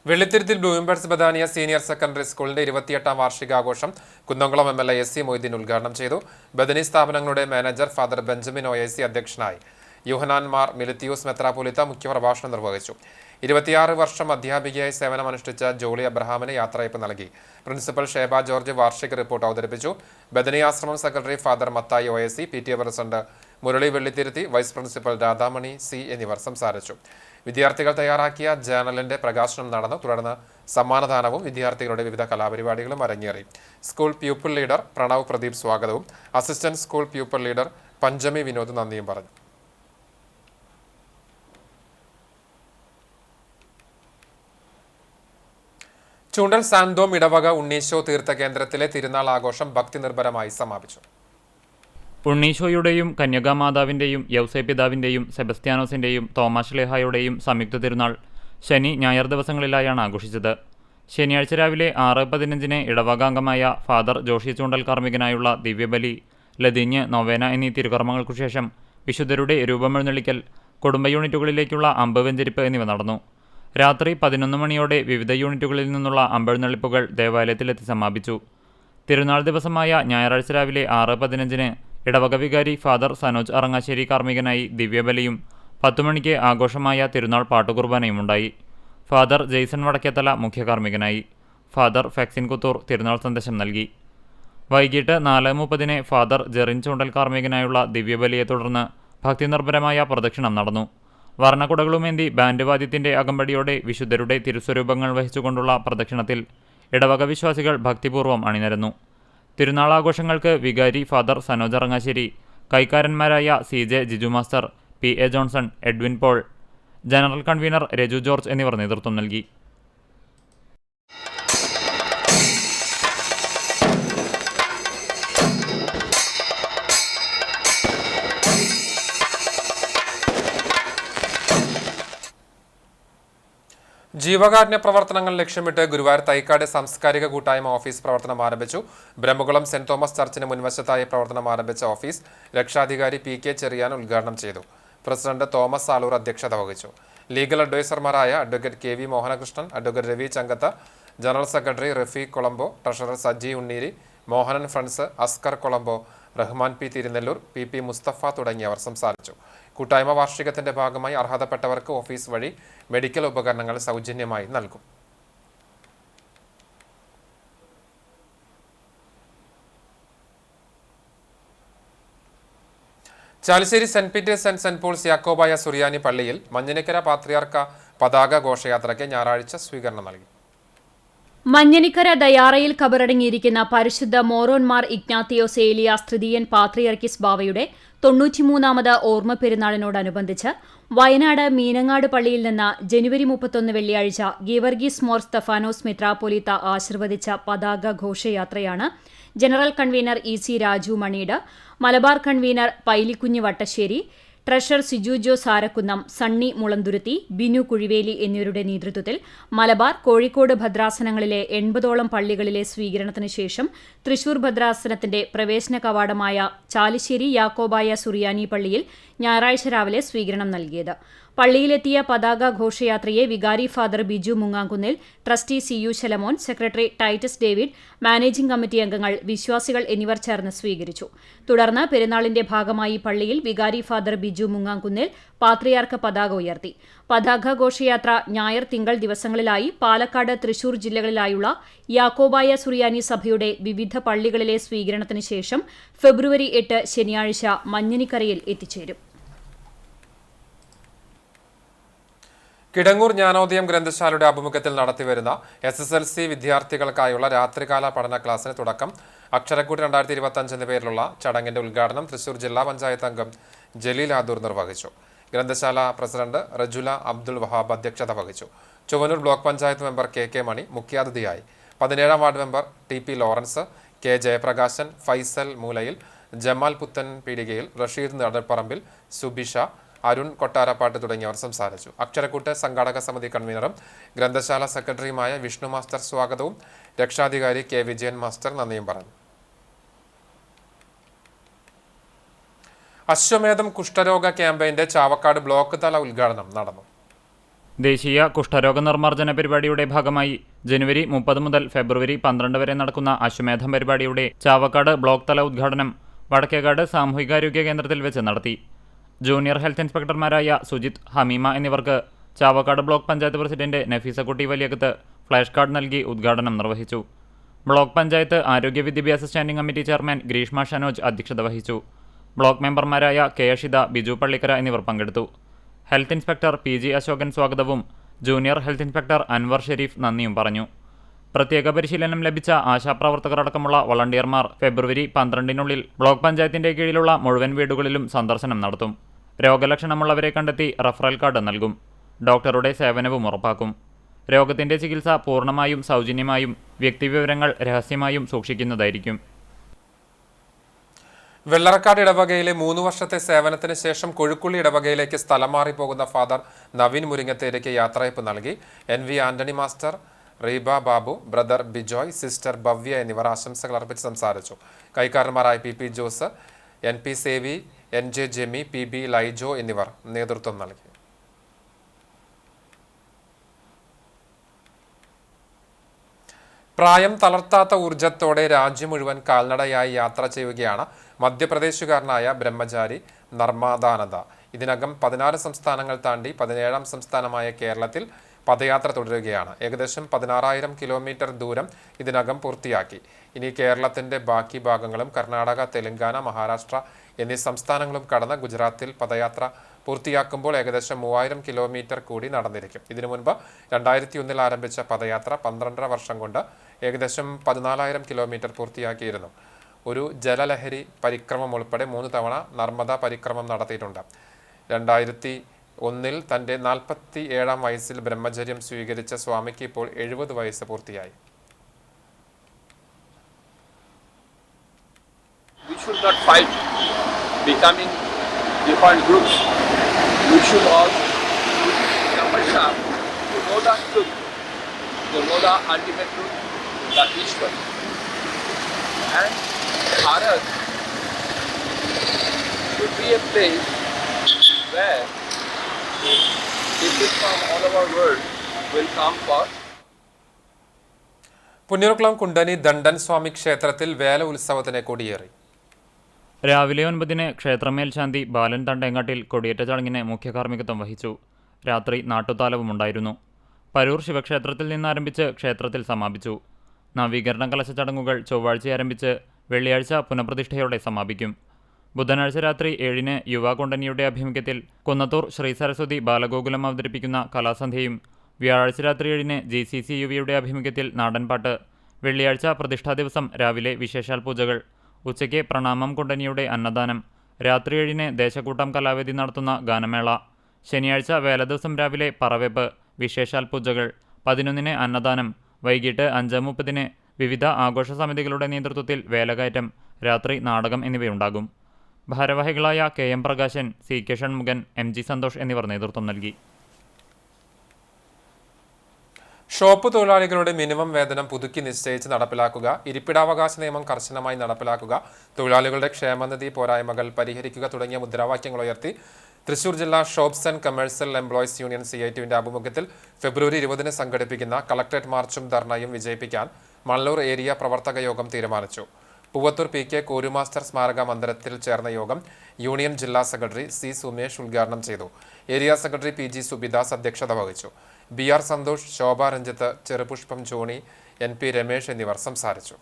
വെള്ളിത്തിരുത്തിൽ ബ്ലൂംബേർഡ്സ് ബദാനിയ സീനിയർ സെക്കൻഡറി സ്കൂളിന്റെ 28ാം വാർഷികാഘോഷം കുന്നംകുളം MLA SC മൊയ്തീൻ ഉദ്ഘാടനം ചെയ്തു. ബദനി സ്ഥാപനങ്ങളുടെ മാനേജർ ഫാദർ ബെഞ്ചമിൻ OAC അധ്യക്ഷനായി. യുഹനാൻ മാർ മിലിത്തിയൂസ് മെത്രാപ്പൊലീത്ത മുഖ്യപ്രഭാഷണം നിർവഹിച്ചു. 26 വർഷം അധ്യാപികയായി സേവനമനുഷ്ഠിച്ച ജോളി അബ്രഹാമിന് യാത്രയപ്പ് നൽകി. പ്രിൻസിപ്പൽ ഷേബ ജോർജ് വാർഷിക റിപ്പോർട്ട് അവതരിപ്പിച്ചു. Bethany Ashramam secretary father Mathai OAC, PTA president Murali Vellithiruthi, vice principal Radhamani C എന്നിവർ സംസാരിച്ചു. വിദ്യാർത്ഥികൾ തയ്യാറാക്കിയ ജേർണലിന്റെ പ്രകാശനം നടന്നു. തുടർന്ന് സമ്മാനദാനവും വിദ്യാർത്ഥികളുടെ വിവിധ കലാപരിപാടികളും അരങ്ങേറി. School pupil leader Pranav Pradeep സ്വാഗതവും അസിസ്റ്റന്റ് സ്കൂൾ പ്യൂപ്പിൾ ലീഡർ പഞ്ചമി വിനോദ് നന്ദിയും പറഞ്ഞു. ചൂണ്ടൽ സാന്തോം ഇടവക ഉണ്ണീശോ തീർത്ഥകേന്ദ്രത്തിലെ തിരുനാൾ ആഘോഷം ഭക്തി നിർഭരമായി സമാപിച്ചു. ഉണ്ണീശോയുടെയും കന്യകാമാതാവിൻ്റെയും യൗസേപിതാവിൻ്റെയും സെബസ്ത്യാനോസിൻ്റെയും തോമാശ്ലേഹായുടെയും സംയുക്ത തിരുനാൾ ശനി ഞായർ ദിവസങ്ങളിലായാണ് ആഘോഷിച്ചത്. ശനിയാഴ്ച രാവിലെ 6:15 ഇടവകാംഗമായ ഫാദർ ജോഷി ചൂണ്ടൽ കാർമ്മികനായുള്ള ദിവ്യബലി, ലതിഞ്ഞ്, നൊവേന എന്നീ തിരുകർമ്മങ്ങൾക്കു ശേഷം വിശുദ്ധരുടെ രൂപമെഴുന്നള്ളിക്കൽ, കുടുംബ യൂണിറ്റുകളിലേക്കുള്ള അമ്പ് എന്നിവ നടന്നു. രാത്രി 11 മണിയോടെ വിവിധ യൂണിറ്റുകളിൽ നിന്നുള്ള അമ്പെഴുന്നള്ളിപ്പുകൾ ദേവാലയത്തിലെത്തി സമാപിച്ചു. തിരുനാൾ ദിവസമായ ഞായറാഴ്ച രാവിലെ 6:15 ഇടവക വികാരി ഫാദർ സനോജ് അറങ്ങാശ്ശേരി കാർമ്മികനായി ദിവ്യബലിയും 10 മണിക്ക് ആഘോഷമായ തിരുനാൾ പാട്ടുകുർബാനയും ഉണ്ടായി. ഫാദർ ജെയ്സൺ വടക്കേത്തല മുഖ്യ കാർമ്മികനായി. ഫാദർ ഫെക്സിൻ കുത്തൂർ തിരുനാൾ സന്ദേശം നൽകി. വൈകിട്ട് 4:30 ഫാദർ ജെറിൻ ചൂണ്ടൽ കാർമ്മികനായുള്ള ദിവ്യബലിയെ തുടർന്ന് ഭക്തിനിർഭരമായ പ്രദക്ഷിണം നടന്നു. വർണ്ണക്കുടകളുമേന്തി ബാൻഡ് വാദ്യത്തിന്റെ അകമ്പടിയോടെ വിശുദ്ധരുടെ തിരുസ്വരൂപങ്ങൾ വഹിച്ചുകൊണ്ടുള്ള പ്രദക്ഷിണത്തിൽ ഇടവക വിശ്വാസികൾ ഭക്തിപൂർവ്വം അണിനിരന്നു. തിരുനാളാഘോഷങ്ങൾക്ക് വികാരി ഫാദർ സനോജ് അറങ്ങാശ്ശേരി, കൈക്കാരന്മാരായ CJ Jiju master, PA Johnson, Edwin Paul, general convener Reju George എന്നിവർ നേതൃത്വം നൽകി. ജീവകാരുണ്യ പ്രവർത്തനങ്ങൾ ലക്ഷ്യമിട്ട് ഗുരുവായൂർ തൈക്കാട് സാംസ്കാരിക കൂട്ടായ്മ ഓഫീസ് പ്രവർത്തനം ആരംഭിച്ചു. ബ്രഹ്മകുളം സെന്റ് തോമസ് ചർച്ചിന് മുൻവശത്തായി പ്രവർത്തനം ആരംഭിച്ച ഓഫീസ് രക്ഷാധികാരി PK ചെറിയാൻ ഉദ്ഘാടനം ചെയ്തു. പ്രസിഡന്റ് തോമസ് സാലൂർ അധ്യക്ഷത വഹിച്ചു. ലീഗൽ അഡ്വൈസർമാരായ advocate KV Mohanakrishnan, advocate Ravi Changath, general secretary Rafeeq Colombo, treasurer Saji Unneeri, Mohanan friends, Askar Colombo, Rahman P Thirunellur, PP Musthafa തുടങ്ങിയവർ സംസാരിച്ചു. കൂട്ടായ്മ വാർഷികത്തിന്റെ ഭാഗമായി അർഹതപ്പെട്ടവർക്ക് ഓഫീസ് വഴി മെഡിക്കൽ ഉപകരണങ്ങൾ സൗജന്യമായി നൽകും. Chalissery Saint Peter's and Saint Paul's Yakobaya സുറിയാനി പള്ളിയിൽ മഞ്ഞനിക്കര പാത്രിയാർക്ക പതാക ഘോഷയാത്രയ്ക്ക് ഞായറാഴ്ച സ്വീകരണം നൽകി. മഞ്ഞനിക്കര ദയാറയിൽ കബറടങ്ങിയിരിക്കുന്ന പരിശുദ്ധ മോറോൻമാർ ഇഗ്നാത്തിയോസ് ഏലിയാസ് തൃതീയൻ പാത്രിയർക്കിസ് ബാവയുടെ 93ാമത് ഓർമ്മ പെരുന്നാളിനോടനുബന്ധിച്ച് വയനാട് മീനങ്ങാട് പള്ളിയിൽ നിന്ന് ജനുവരി 31 വെള്ളിയാഴ്ച ഗീവർഗീസ് മോർ സ്തഫാനോസ് മെത്രാപ്പൊലീത്ത ആശീർവദിച്ച പതാക ഘോഷയാത്രയാണ് general convener EC Raju Maneed, Malabar convener Pailikunju Vattassery, treasurer Siju Jo Sarakkunnam, Sunny Mulanthuruthy, Binu Kuzhiveli എന്നിവരുടെ നേതൃത്വത്തിൽ മലബാർ, കോഴിക്കോട് ഭദ്രാസനങ്ങളിലെ 80ഓളം പള്ളികളിലെ സ്വീകരണത്തിന് ശേഷം തൃശൂർ ഭദ്രാസനത്തിന്റെ പ്രവേശന കവാടമായ ചാലിശ്ശേരി യാക്കോബായ സുറിയാനി പള്ളിയിൽ ഞായറാഴ്ച രാവിലെ സ്വീകരണം നൽകിയത്. പള്ളിയിലെത്തിയ പതാക ഘോഷയാത്രയെ വികാരി father Biju Mungankunnil, trustee CU Shalamon, secretary Titus David, managing committee അംഗങ്ങൾ, വിശ്വാസികൾ എന്നിവർ ചേർന്ന് സ്വീകരിച്ചു. തുടർന്ന് പെരുന്നാളിന്റെ ഭാഗമായി പള്ളിയിൽ വികാരി ഫാദർ ബിജു മുങ്ങാങ്കുന്നിൽ പാത്രിയാർക്ക് പതാക ഉയർത്തി. പതാക ഘോഷയാത്ര ഞായർ, തിങ്കൾ ദിവസങ്ങളിലായി പാലക്കാട്, തൃശൂർ ജില്ലകളിലായുള്ള യാക്കോബായ സുറിയാനി സഭയുടെ വിവിധ പള്ളികളിലെ സ്വീകരണത്തിന് ശേഷം ഫെബ്രുവരി 8 ശനിയാഴ്ച മഞ്ഞനിക്കരയിൽ എത്തിച്ചേരും. കിടങ്ങൂർ ജ്ഞാനോദയം ഗ്രന്ഥശാലയുടെ ആഭിമുഖ്യത്തിൽ നടത്തിവരുന്ന SSLC വിദ്യാർത്ഥികൾക്കായുള്ള രാത്രികാല പഠന ക്ലാസിന് തുടക്കം. അക്ഷരക്കൂട്ട് 2025 എന്ന പേരിലുള്ള ചടങ്ങിന്റെ ഉദ്ഘാടനം തൃശൂർ ജില്ലാ പഞ്ചായത്ത് അംഗം ജലീൽ ആദൂർ നിർവഹിച്ചു. ഗ്രന്ഥശാല പ്രസിഡന്റ് റജുല അബ്ദുൽ വഹാബ് അധ്യക്ഷത വഹിച്ചു. Chowwannur block panchayat member KK മണി മുഖ്യാതിഥിയായി. 17ാം ward member TP Lawrence, K Jayaprakashan, Faisal മൂലയിൽ, ജമാൽ പുത്തൻ പീടികയിൽ, റഷീദ് നടപ്പറമ്പിൽ, സുബിഷ, അരുൺ കൊട്ടാരപ്പാട്ട് തുടങ്ങിയവർ സംസാരിച്ചു. അക്ഷരക്കൂട്ട് സംഘാടക സമിതി കൺവീനറും ഗ്രന്ഥശാല സെക്രട്ടറിയുമായ വിഷ്ണു മാസ്റ്റർ സ്വാഗതവും രക്ഷാധികാരി K വിജയൻ മാസ്റ്റർ നന്ദിയും പറഞ്ഞു. അശ്വമേധം കുഷ്ഠരോഗ ക്യാമ്പയിന്റെ ചാവക്കാട് ബ്ലോക്ക് തല ഉദ്ഘാടനം നടന്നു. ദേശീയ കുഷ്ഠരോഗ നിർമ്മാർജ്ജന പരിപാടിയുടെ ഭാഗമായി ജനുവരി 30 മുതൽ ഫെബ്രുവരി 12 വരെ നടക്കുന്ന അശ്വമേധം പരിപാടിയുടെ ചാവക്കാട് ബ്ലോക്ക് തല ഉദ്ഘാടനം വടക്കേകാട് സാമൂഹികാരോഗ്യ കേന്ദ്രത്തിൽ വെച്ച് നടത്തി. ജൂനിയർ ഹെൽത്ത് ഇൻസ്പെക്ടർമാരായ സുജിത്, ഹമീമ എന്നിവർക്ക് Chavakkad block panchayat president Nafeesakutty Valiyakath flash card നൽകി ഉദ്ഘാടനം നിർവഹിച്ചു. ബ്ലോക്ക് പഞ്ചായത്ത് ആരോഗ്യ വിദ്യാഭ്യാസ standing committee chairman Greeshma Shanoj അധ്യക്ഷത വഹിച്ചു. ബ്ലോക്ക് മെമ്പർമാരായ K അഷിത, ബിജു പള്ളിക്കര എന്നിവർ പങ്കെടുത്തു. ഹെൽത്ത് ഇൻസ്പെക്ടർ PG അശോകൻ സ്വാഗതവും junior health inspector Anwar Sharif നന്ദിയും പറഞ്ഞു. പ്രത്യേക പരിശീലനം ലഭിച്ച ആശാപ്രവർത്തകർ അടക്കമുള്ള വളണ്ടിയർമാർ ഫെബ്രുവരി 12-നുള്ളിൽ ബ്ലോക്ക് പഞ്ചായത്തിന്റെ കീഴിലുള്ള മുഴുവൻ വീടുകളിലും സന്ദർശനം നടത്തും. രോഗലക്ഷണമുള്ളവരെ കണ്ടെത്തി റഫറൽ കാർഡ് നൽകും. ഡോക്ടറുടെ സേവനവും ഉറപ്പാക്കും. രോഗത്തിന്റെ ചികിത്സ പൂർണ്ണമായും സൗജന്യമായും വ്യക്തിവിവരങ്ങൾ രഹസ്യമായും സൂക്ഷിക്കുന്നതായിരിക്കും. വെള്ളറക്കാട് ഇടവകയിലെ 3 വർഷത്തെ സേവനത്തിന് ശേഷം കൊഴുക്കുള്ളി ഇടവകയിലേക്ക് സ്ഥലം മാറിപ്പോകുന്ന ഫാദർ നവീൻ മുരിങ്ങത്തേരിക്ക് യാത്രയപ്പ് നൽകി. NV Antony master, Reeba Babu, brother Bijoy, sister Bhavya എന്നിവർ ആശംസകൾ അർപ്പിച്ച് സംസാരിച്ചു. കൈക്കാരന്മാരായ PP Jose, NP സേവി, NJ Jemy, PB Laijo എന്നിവർ നേതൃത്വം നൽകി. പ്രായം തളർത്താത്ത ഊർജത്തോടെ രാജ്യം മുഴുവൻ കാൽനടയായി യാത്ര ചെയ്യുകയാണ് മധ്യപ്രദേശുകാരനായ ബ്രഹ്മചാരി നർമാദാനന്ദ. ഇതിനകം 16 സംസ്ഥാനങ്ങൾ താണ്ടി 17ാം സംസ്ഥാനമായ കേരളത്തിൽ പദയാത്ര തുടരുകയാണ്. ഏകദേശം 16,000 കിലോമീറ്റർ ദൂരം ഇതിനകം പൂർത്തിയാക്കി. ഇനി കേരളത്തിന്റെ ബാക്കി ഭാഗങ്ങളും കർണാടക, തെലങ്കാന, മഹാരാഷ്ട്ര എന്നീ സംസ്ഥാനങ്ങളും കടന്ന് ഗുജറാത്തിൽ പദയാത്ര പൂർത്തിയാക്കുമ്പോൾ ഏകദേശം 3000 കിലോമീറ്റർ കൂടി നടന്നിരിക്കും. ഇതിനു മുൻപ് 2001 ആരംഭിച്ച പദയാത്ര 12 വർഷം കൊണ്ട് ഏകദേശം 14,000 കിലോമീറ്റർ പൂർത്തിയാക്കിയിരുന്നു. ഒരു ജലലഹരി പരിക്രമം ഉൾപ്പെടെ 3 തവണ നർമ്മദ പരിക്രമം നടത്തിയിട്ടുണ്ട്. 2001 തന്റെ 47ാം വയസ്സിൽ ബ്രഹ്മചര്യം സ്വീകരിച്ച സ്വാമിക്ക് ഇപ്പോൾ 70 വയസ്സ് പൂർത്തിയായി. We should not fight becoming different groups. We should all tamasha to know the truth, to know the ultimate truth, the Ishwar. And Bharat should be a place where people from all over the world will come for. Punnurkulam Kundani ദണ്ഡൻ സ്വാമി ക്ഷേത്രത്തിൽ വേല ഉത്സവത്തിന് കൊടിയേറി. രാവിലെ 9-ന് ക്ഷേത്രമേൽശാന്തി ബാലൻ തണ്ടേങ്ങാട്ടിൽ കൊടിയേറ്റ ചടങ്ങിന് മുഖ്യ കാർമ്മികത്വം വഹിച്ചു. രാത്രി നാട്ടുതാലവും ഉണ്ടായിരുന്നു. പരൂർ ശിവക്ഷേത്രത്തിൽ നിന്നാരംഭിച്ച് ക്ഷേത്രത്തിൽ സമാപിച്ചു. നവീകരണ കലശ ചടങ്ങുകൾ ചൊവ്വാഴ്ച ആരംഭിച്ച് വെള്ളിയാഴ്ച പുനഃപ്രതിഷ്ഠയോടെ സമാപിക്കും. ബുധനാഴ്ച രാത്രി 7-ന് യുവാ കൊണ്ടനിയുടെ ആഭിമുഖ്യത്തിൽ കുന്നത്തൂർ ശ്രീ സരസ്വതി ബാലഗോകുലം അവതരിപ്പിക്കുന്ന കലാസന്ധ്യയും, വ്യാഴാഴ്ച രാത്രി 7-ന് GCC യുവിയുടെ ആഭിമുഖ്യത്തിൽ നാടൻപാട്ട്, വെള്ളിയാഴ്ച പ്രതിഷ്ഠാ ദിവസം രാവിലെ വിശേഷാൽ പൂജകൾ, ഉച്ചയ്ക്ക് പ്രണാമം കൊണ്ടനിയുടെ അന്നദാനം, രാത്രി 7-ന് ദേശക്കൂട്ടം കലാവേദി നടത്തുന്ന ഗാനമേള, ശനിയാഴ്ച വേലദിവസം രാവിലെ പറവെപ്പ്, വിശേഷാൽ പൂജകൾ, 11-ന് അന്നദാനം, വൈകിട്ട് 5:30-ന് വിവിധ ആഘോഷ സമിതികളുടെ നേതൃത്വത്തിൽ വേലകയറ്റം, രാത്രി നാടകം എന്നിവയുണ്ടാകും. ഭാരവാഹികളായ KM Prakashan, CK Shanmughan, MG Santhosh എന്നിവർ നേതൃത്വം നൽകി. ഷോപ്പ് തൊഴിലാളികളുടെ മിനിമം വേതനം പുതുക്കി നിശ്ചയിച്ച് നടപ്പിലാക്കുക, ഇരിപ്പിടാവകാശ നിയമം കർശനമായി നടപ്പിലാക്കുക, തൊഴിലാളികളുടെ ക്ഷേമനിധി പോരായ്മകൾ പരിഹരിക്കുക തുടങ്ങിയ മുദ്രാവാക്യങ്ങൾ ഉയർത്തി തൃശൂർ ജില്ലാ shops and commercial employees union CITUവിന്റെ ആഭിമുഖ്യത്തിൽ ഫെബ്രുവരി 20 സംഘടിപ്പിക്കുന്ന കളക്ടറേറ്റ് മാർച്ചും ധർണയും വിജയിപ്പിക്കാൻ മള്ളൂർ ഏരിയ പ്രവർത്തക യോഗം തീരുമാനിച്ചു. പൂവത്തൂർ PK കോരുമാസ്റ്റർ സ്മാരക മന്ദിരത്തിൽ ചേർന്ന യോഗം യൂണിയൻ ജില്ലാ സെക്രട്ടറി C സുമേഷ് ഉദ്ഘാടനം ചെയ്തു. ഏരിയ സെക്രട്ടറി PG സുബിദാസ് അധ്യക്ഷത വഹിച്ചു. BR സന്തോഷ്, ശോഭ രഞ്ജിത്ത്, ചെറുപുഷ്പം ജോണി, NP രമേശ് എന്നിവർ സംസാരിച്ചു.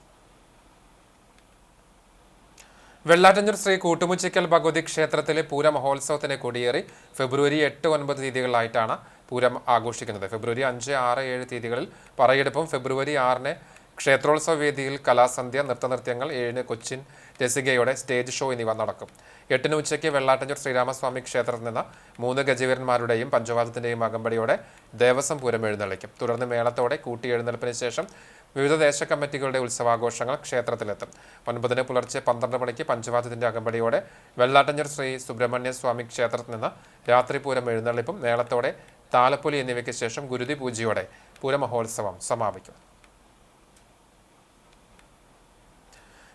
വെള്ളാറ്റഞ്ഞൂർ ശ്രീ കൂട്ടുമുച്ചിക്കൽ ഭഗവതി ക്ഷേത്രത്തിലെ പൂര മഹോത്സവത്തിന് കൊടിയേറി ഫെബ്രുവരി 8, 9 തീയതികളിലായിട്ടാണ് പൂരം ആഘോഷിക്കുന്നത്. ഫെബ്രുവരി 5, 6, 7 തീയതികളിൽ പറയെടുപ്പും, ഫെബ്രുവരി 6 ക്ഷേത്രോത്സവ വേദിയിൽ കലാസന്ധ്യ, നൃത്തനൃത്യങ്ങൾ, 7 കൊച്ചിൻ രസികയുടെ സ്റ്റേജ് ഷോ എന്നിവ നടക്കും. 8 ഉച്ചയ്ക്ക് വെള്ളാറ്റഞ്ഞൂർ ശ്രീരാമസ്വാമി ക്ഷേത്രത്തിൽ നിന്ന് 3 ഗജവീരന്മാരുടെയും പഞ്ചവാദ്യത്തിന്റെയും അകമ്പടിയോടെ ദേവസ്വം പൂരം എഴുന്നള്ളിക്കും. തുടർന്ന് മേളത്തോടെ കൂട്ടിയെഴുന്നള്ളിപ്പിന് ശേഷം വിവിധ ദേശ കമ്മിറ്റികളുടെ ഉത്സവാഘോഷങ്ങൾ ക്ഷേത്രത്തിലെത്തും. 9 പുലർച്ചെ 12 മണിക്ക് പഞ്ചവാദ്യത്തിന്റെ അകമ്പടിയോടെ വെള്ളാറ്റഞ്ഞൂർ ശ്രീ സുബ്രഹ്മണ്യ സ്വാമി ക്ഷേത്രത്തിൽ നിന്ന് രാത്രി പൂരം എഴുന്നള്ളിപ്പും, മേളത്തോടെ താലപ്പൊലി എന്നിവയ്ക്ക് ശേഷം ഗുരുതി പൂജയോടെ പൂരമഹോത്സവം സമാപിക്കും.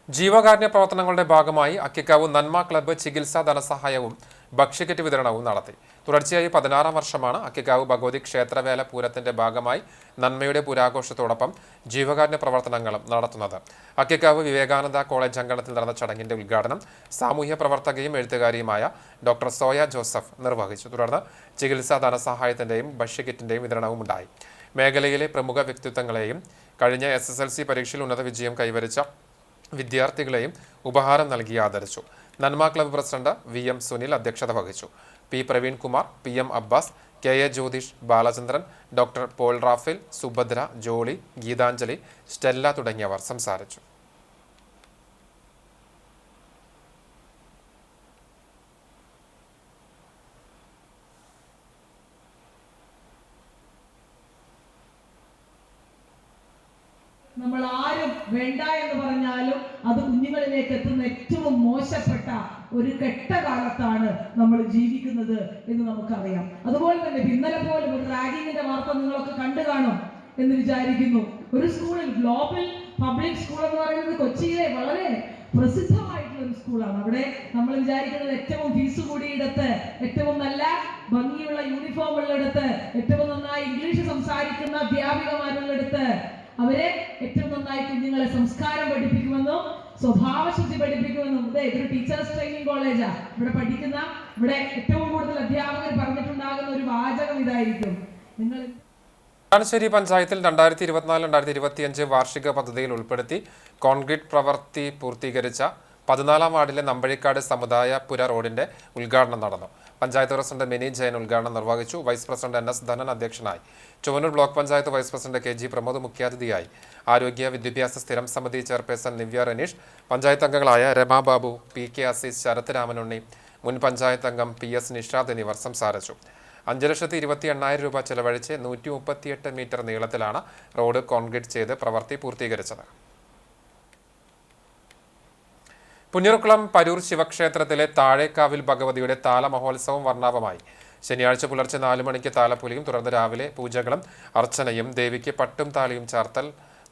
ജീവകാരുണ്യ പ്രവർത്തനങ്ങളുടെ ഭാഗമായി അക്കിക്കാവ് നന്മ ക്ലബ്ബ് ചികിത്സാ ധനസഹായവും ഭക്ഷ്യക്കിറ്റ് വിതരണവും നടത്തി. തുടർച്ചയായി 16-ാം വർഷമാണ് അക്കിക്കാവ് ഭഗവതി ക്ഷേത്രവേല പൂരത്തിന്റെ ഭാഗമായി നന്മയുടെ പുരാഘോഷത്തോടൊപ്പം ജീവകാരുണ്യ പ്രവർത്തനങ്ങളും നടത്തുന്നത്. അക്കിക്കാവ് വിവേകാനന്ദ കോളേജ് അങ്കണത്തിൽ നടന്ന ചടങ്ങിന്റെ ഉദ്ഘാടനം സാമൂഹ്യ പ്രവർത്തകയും എഴുത്തുകാരിയുമായ ഡോക്ടർ സോയ ജോസഫ് നിർവഹിച്ചു. തുടർന്ന് ചികിത്സാ ധനസഹായത്തിന്റെയും ഭക്ഷ്യക്കിറ്റിന്റെയും വിതരണവും ഉണ്ടായി. മേഖലയിലെ പ്രമുഖ വ്യക്തിത്വങ്ങളെയും കഴിഞ്ഞ SSLC പരീക്ഷയിൽ ഉന്നത വിജയം കൈവരിച്ച വിദ്യാർത്ഥികളെയും ഉപഹാരം നൽകി ആദരിച്ചു. നന്മ ക്ലബ്ബ് പ്രസിഡന്റ് VM സുനിൽ അധ്യക്ഷത വഹിച്ചു. P Praveenkumar, PM Abbas, KA Jyothish, Balachandran, doctor Paul Raphael, Subhadra, Jolly, Geethanjali, Stella തുടങ്ങിയവർ സംസാരിച്ചു. നമ്മൾ ആരും വേണ്ട എന്ന് പറഞ്ഞാലും അത് കുഞ്ഞുങ്ങളിലേക്ക് എത്തുന്ന ഏറ്റവും മോശപ്പെട്ട ഒരു കെട്ട കാലത്താണ് നമ്മൾ ജീവിക്കുന്നത് എന്ന് നമുക്കറിയാം. അതുപോലെ തന്നെ ഇന്നലെ പോലും ഒരു റാഗിങ്ങിന്റെ വാർത്ത നിങ്ങളൊക്കെ കണ്ടു കാണും എന്ന് വിചാരിക്കുന്നു. ഒരു സ്കൂളിൽ, ഗ്ലോബൽ പബ്ലിക് സ്കൂൾ എന്ന് പറയുന്നത് കൊച്ചിയിലെ വളരെ പ്രസിദ്ധമായിട്ടുള്ള ഒരു സ്കൂളാണ്. അവിടെ നമ്മൾ വിചാരിക്കുന്നത് ഏറ്റവും ഫീസ് കൂടിയിടത്ത്, ഏറ്റവും നല്ല ഭംഗിയുള്ള യൂണിഫോം ഉള്ളിടത്ത്, ഏറ്റവും നന്നായി ഇംഗ്ലീഷ് സംസാരിക്കുന്ന അധ്യാപികമാരുള്ളിടത്ത് അവരെ ഏറ്റവും നന്നായി കുഞ്ഞുങ്ങളെ സംസ്കാരം പഠിപ്പിക്കുമെന്നും സ്വഭാവശുദ്ധി പഠിപ്പിക്കുമെന്നും. ഇതൊരു ടീച്ചേഴ്സ് ട്രെയിനിങ് കോളേജാ. ഇവിടെ ഏറ്റവും കൂടുതൽ അധ്യാപകർ പറഞ്ഞിട്ടുണ്ടാകുന്ന ഒരു വാചകം ഇതായിരിക്കും: നിങ്ങൾ ാണശ്ശേരി പഞ്ചായത്തിൽ 2024-2025 വാർഷിക പദ്ധതിയിൽ ഉൾപ്പെടുത്തി കോൺക്രീറ്റ് പ്രവൃത്തി പൂർത്തീകരിച്ച 14-ാം വാർഡിലെ നമ്പഴിക്കാട് സമുദായ പുര റോഡിന്റെ ഉദ്ഘാടനം നടന്നു. പഞ്ചായത്ത് പ്രസിഡന്റ് മിനി ജയൻ ഉദ്ഘാടനം നിർവഹിച്ചു. വൈസ് പ്രസിഡന്റ് NS ധനൻ അധ്യക്ഷനായി. Chuvannur block panchayat vice president KG Pramod മുഖ്യാതിഥിയായി. ആരോഗ്യ വിദ്യാഭ്യാസ സ്ഥിരം സമിതി ചെയർപേഴ്സൺ നിവ്യ റനീഷ്, പഞ്ചായത്ത് അംഗങ്ങളായ രമാ ബാബു, PK അസീസ്, ശരത് രാമനുണ്ണി, മുൻ പഞ്ചായത്ത് അംഗം PS നിഷാദ് എന്നിവർ സംസാരിച്ചു. 5,28,000 രൂപ ചെലവഴിച്ച് 138 മീറ്റർ നീളത്തിലാണ് റോഡ് കോൺക്രീറ്റ് ചെയ്ത് പ്രവൃത്തി പൂർത്തീകരിച്ചത്. പുന്നൂർക്കുളം പരൂർ ശിവക്ഷേത്രത്തിലെ താഴേക്കാവിൽ ഭഗവതിയുടെ താല മഹോത്സവം വർണ്ണാഭമായി. ശനിയാഴ്ച പുലർച്ചെ 4 മണിക്ക് താലപ്പൊലിയും തുടർന്ന് രാവിലെ പൂജകളും അർച്ചനയും, ദേവിക്ക് പട്ടും താലിയും ചാർത്തൽ,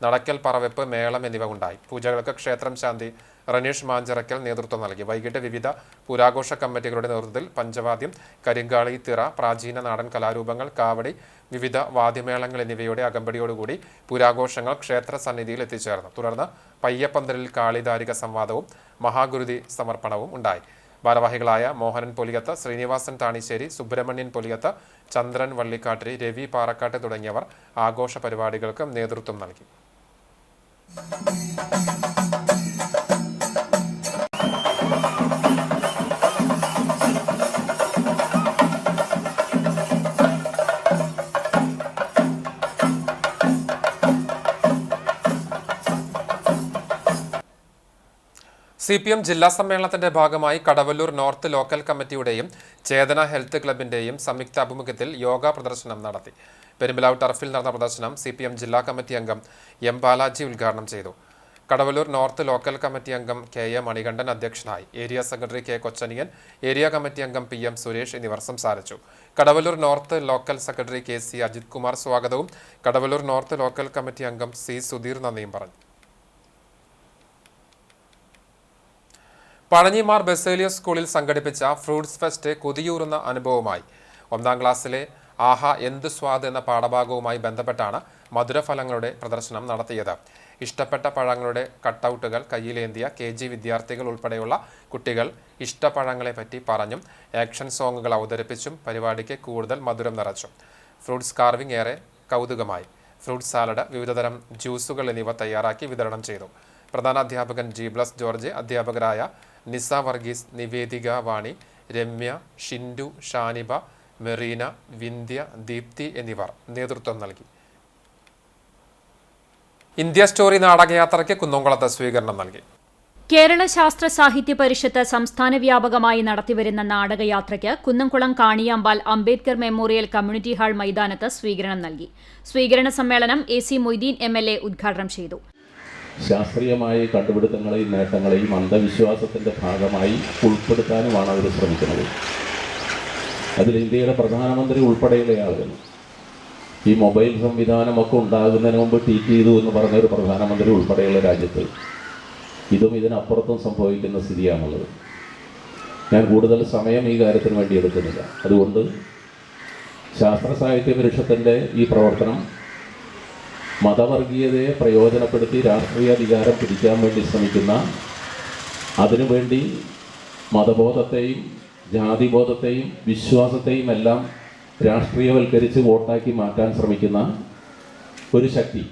നടക്കൽ, പറവെപ്പ്, മേളം എന്നിവ ഉണ്ടായി. പൂജകൾക്ക് ക്ഷേത്രം ശാന്തി റനീഷ് മാഞ്ചിറക്കൽ നേതൃത്വം നൽകി. വൈകിട്ട് വിവിധ പുരാഘോഷ കമ്മിറ്റികളുടെ നേതൃത്വത്തിൽ പഞ്ചവാദ്യം, കരിങ്കാളി, തിറ, പ്രാചീന നാടൻ കലാരൂപങ്ങൾ, കാവടി, വിവിധ വാദ്യമേളങ്ങൾ എന്നിവയുടെ അകമ്പടിയോടുകൂടി പുരാഘോഷങ്ങൾ ക്ഷേത്ര സന്നിധിയിൽ എത്തിച്ചേർന്നു. തുടർന്ന് പയ്യപ്പന്തലിൽ കാളിദാരിക സംവാദവും മഹാഗുരുതി സമർപ്പണവും ഉണ്ടായി. ഭാരവാഹികളായ മോഹനൻ പൊലിയത്ത്, ശ്രീനിവാസൻ താണിശ്ശേരി, സുബ്രഹ്മണ്യൻ പൊലിയത്ത്, ചന്ദ്രൻ വള്ളിക്കാട്ടിരി, രവി പാറക്കാട്ട് തുടങ്ങിയവർ ആഘോഷ പരിപാടികൾക്ക് നേതൃത്വം നൽകി. CPM ജില്ലാ സമ്മേളനത്തിന്റെ ഭാഗമായി കടവല്ലൂർ നോർത്ത് ലോക്കൽ കമ്മിറ്റിയുടെയും ചേതന ഹെൽത്ത് ക്ലബിന്റെയും സംയുക്ത ആഭിമുഖ്യത്തിൽ യോഗ പ്രദർശനം നടത്തി. പെരുമ്പലാവ് ടർഫിൽ നടന്ന പ്രദർശനം CPM ജില്ലാ കമ്മിറ്റി അംഗം M ബാലാജി ഉദ്ഘാടനം ചെയ്തു. കടവല്ലൂർ നോർത്ത് ലോക്കൽ കമ്മിറ്റി അംഗം KA മണികണ്ഠൻ അധ്യക്ഷനായി. Area secretary K Kochaniyan, area committee അംഗം PM സുരേഷ് എന്നിവർ സംസാരിച്ചു. Kadavallur north local secretary KC Ajith Kumar സ്വാഗതവും കടവല്ലൂർ നോർത്ത് ലോക്കൽ കമ്മിറ്റി അംഗം C സുധീർ നന്ദിയും പറഞ്ഞു. പഴഞ്ഞിമാർ ബസേലിയസ് സ്കൂളിൽ സംഘടിപ്പിച്ച ഫ്രൂട്ട്സ് ഫെസ്റ്റ് കൊതിയൂറുന്ന അനുഭവമായി. 1ാം ക്ലാസ്സിലെ ആഹാ എന്ത് സ്വാദ് എന്ന പാഠഭാഗവുമായി ബന്ധപ്പെട്ടാണ് മധുരഫലങ്ങളുടെ പ്രദർശനം നടത്തിയത്. ഇഷ്ടപ്പെട്ട പഴങ്ങളുടെ കട്ടൗട്ടുകൾ കയ്യിലേന്തിയ KG വിദ്യാർത്ഥികൾ ഉൾപ്പെടെയുള്ള കുട്ടികൾ ഇഷ്ടപഴങ്ങളെപ്പറ്റി പറഞ്ഞും ആക്ഷൻ സോങ്ങുകൾ അവതരിപ്പിച്ചും പരിപാടിക്ക് കൂടുതൽ മധുരം നിറച്ചു. ഫ്രൂട്ട്സ് കാർവിംഗ് ഏറെ കൗതുകമായി. ഫ്രൂട്ട് സാലഡ്, വിവിധതരം ജ്യൂസുകൾ എന്നിവ തയ്യാറാക്കി വിതരണം ചെയ്തു. പ്രധാനാധ്യാപകൻ G. ജോർജ്, അധ്യാപകരായ നിസ വർഗീസ്, നിവേദിക വാണി, രമ്യ, ഷിൻഡു, ഷാനിബ, മെറീന, വിന്ധ്യ, ദീപ്തി എന്നിവർ നേതൃത്വം നൽകി. ഇന്ത്യ സ്റ്റോറി നാടകയാത്രയ്ക്ക് കുന്നംകുളത്ത് സ്വീകരണം നൽകി. കേരള ശാസ്ത്ര സാഹിത്യ പരിഷത്ത് സംസ്ഥാന വ്യാപകമായി നടത്തിവരുന്ന നാടകയാത്രയ്ക്ക് Kunnamkulam Kaniyampal Ambedkar memorial community hall മൈതാനത്ത് സ്വീകരണം നൽകി. സ്വീകരണ സമ്മേളനം AC മൊയ്തീൻ MLA ഉദ്ഘാടനം ചെയ്തു. ശാസ്ത്രീയമായ കണ്ടുപിടുത്തങ്ങളെയും നേട്ടങ്ങളെയും അന്ധവിശ്വാസത്തിൻ്റെ ഭാഗമായി ഉൾപ്പെടുത്താനുമാണ് അവർ ശ്രമിക്കുന്നത്. അതിൽ ഇന്ത്യയുടെ പ്രധാനമന്ത്രി ഉൾപ്പെടെയുള്ള ആളുകൾ ഈ മൊബൈൽ സംവിധാനമൊക്കെ ഉണ്ടാകുന്നതിന് മുമ്പ് ട്വീറ്റ് ചെയ്തു എന്ന് പറഞ്ഞൊരു പ്രധാനമന്ത്രി ഉൾപ്പെടെയുള്ള രാജ്യത്ത് ഇതും ഇതിനപ്പുറത്തും സംഭവിക്കുന്ന സ്ഥിതിയാണുള്ളത്. ഞാൻ കൂടുതൽ സമയം ഈ കാര്യത്തിന് വേണ്ടി എടുക്കുന്നില്ല. അതുകൊണ്ട് ശാസ്ത്ര സാഹിത്യ പരിഷത്തിൻ്റെ ഈ പ്രവർത്തനം മതവർഗീയതയെ പ്രയോജനപ്പെടുത്തി രാഷ്ട്രീയ അധികാരം പിടിക്കാൻ വേണ്ടി ശ്രമിക്കുന്ന, അതിനുവേണ്ടി മതബോധത്തെയും ജാതിബോധത്തെയും വിശ്വാസത്തെയും എല്ലാം രാഷ്ട്രീയവൽക്കരിച്ച് വോട്ടാക്കി മാറ്റാൻ ശ്രമിക്കുന്ന ഒരു ശക്തി,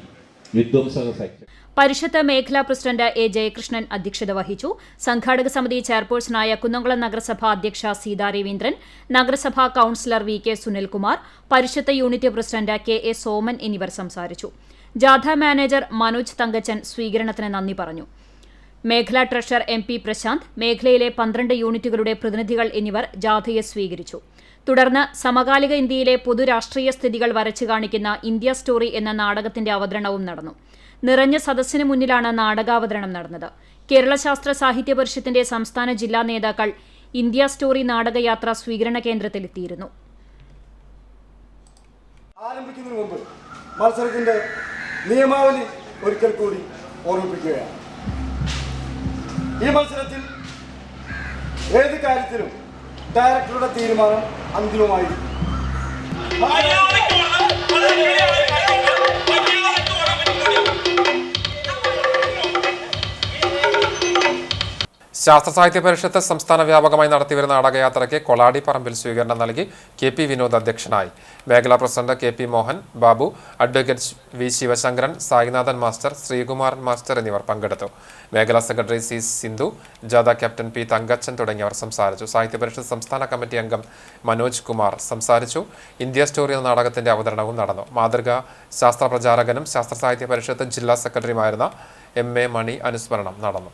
വിധ്വംസക ശക്തി. പരിഷത്ത് മേഖലാ പ്രസിഡന്റ് A. ജയകൃഷ്ണൻ അധ്യക്ഷത വഹിച്ചു. സംഘാടക സമിതി ചെയർപേഴ്സണായ കുന്നംകുളം നഗരസഭ അധ്യക്ഷ സീതാ രവീന്ദ്രൻ, നഗരസഭാ കൌൺസിലർ VK സുനിൽകുമാർ, പരിഷത്ത് യൂണിറ്റ് പ്രസിഡന്റ് KA സോമൻ എന്നിവർ സംസാരിച്ചു. ജാഥ മാനേജർ മനോജ് തങ്കച്ചൻ സ്വീകരണത്തിന് നന്ദി പറഞ്ഞു. മേഖലാ ട്രഷറർ MP പ്രശാന്ത്, മേഖലയിലെ 12 യൂണിറ്റുകളുടെ പ്രതിനിധികൾ എന്നിവർ ജാഥയെ സ്വീകരിച്ചു. തുടർന്ന് സമകാലിക ഇന്ത്യയിലെ പൊതുരാഷ്ട്രീയ സ്ഥിതികൾ വരച്ചു കാണിക്കുന്ന ഇന്ത്യ സ്റ്റോറി എന്ന നാടകത്തിന്റെ അവതരണവും നടന്നു. നിറഞ്ഞ സദസ്സിന് മുന്നിലാണ് നാടകാവതരണം നടന്നത്. കേരള ശാസ്ത്ര സാഹിത്യ പരിഷത്തിന്റെ സംസ്ഥാന ജില്ലാ നേതാക്കൾ ഇന്ത്യ സ്റ്റോറി നാടകയാത്ര സ്വീകരണ കേന്ദ്രത്തിലെത്തിയിരുന്നു. ആരംഭിക്കുന്നതിന് മുമ്പ് മത്സരത്തിന്റെ നിയമാവലി ഒരിക്കൽ കൂടി ഓർമ്മിപ്പിക്കുകയാണ്. ഈ മത്സരത്തിൽ ഏത് കാര്യത്തിലും ഡയറക്ടറുടെ തീരുമാനം അന്തിമമായിരിക്കും. ശാസ്ത്ര സാഹിത്യ പരിഷത്ത് സംസ്ഥാന വ്യാപകമായി നടത്തിവരുന്ന നാടകയാത്രയ്ക്ക് കൊളാടിപ്പറമ്പിൽ സ്വീകരണം നൽകി. KP വിനോദ് അധ്യക്ഷനായി. മേഖലാ president KP Mohan Babu, advocate V Sivasankaran, Sainathan master, Sreekumaran master എന്നിവർ പങ്കെടുത്തു. മേഖലാ സെക്രട്ടറി C സിന്ധു, ജാഥ ക്യാപ്റ്റൻ P തങ്കച്ചൻ തുടങ്ങിയവർ സംസാരിച്ചു. സാഹിത്യ പരിഷത്ത് സംസ്ഥാന കമ്മിറ്റി അംഗം മനോജ് കുമാർ സംസാരിച്ചു. ഇന്ത്യ സ്റ്റോറി എന്ന നാടകത്തിന്റെ അവതരണവും നടന്നു. മാതൃകാ ശാസ്ത്ര പ്രചാരകനും ശാസ്ത്ര സാഹിത്യ പരിഷത്ത് ജില്ലാ സെക്രട്ടറിയുമായിരുന്ന MA മണി അനുസ്മരണം നടന്നു.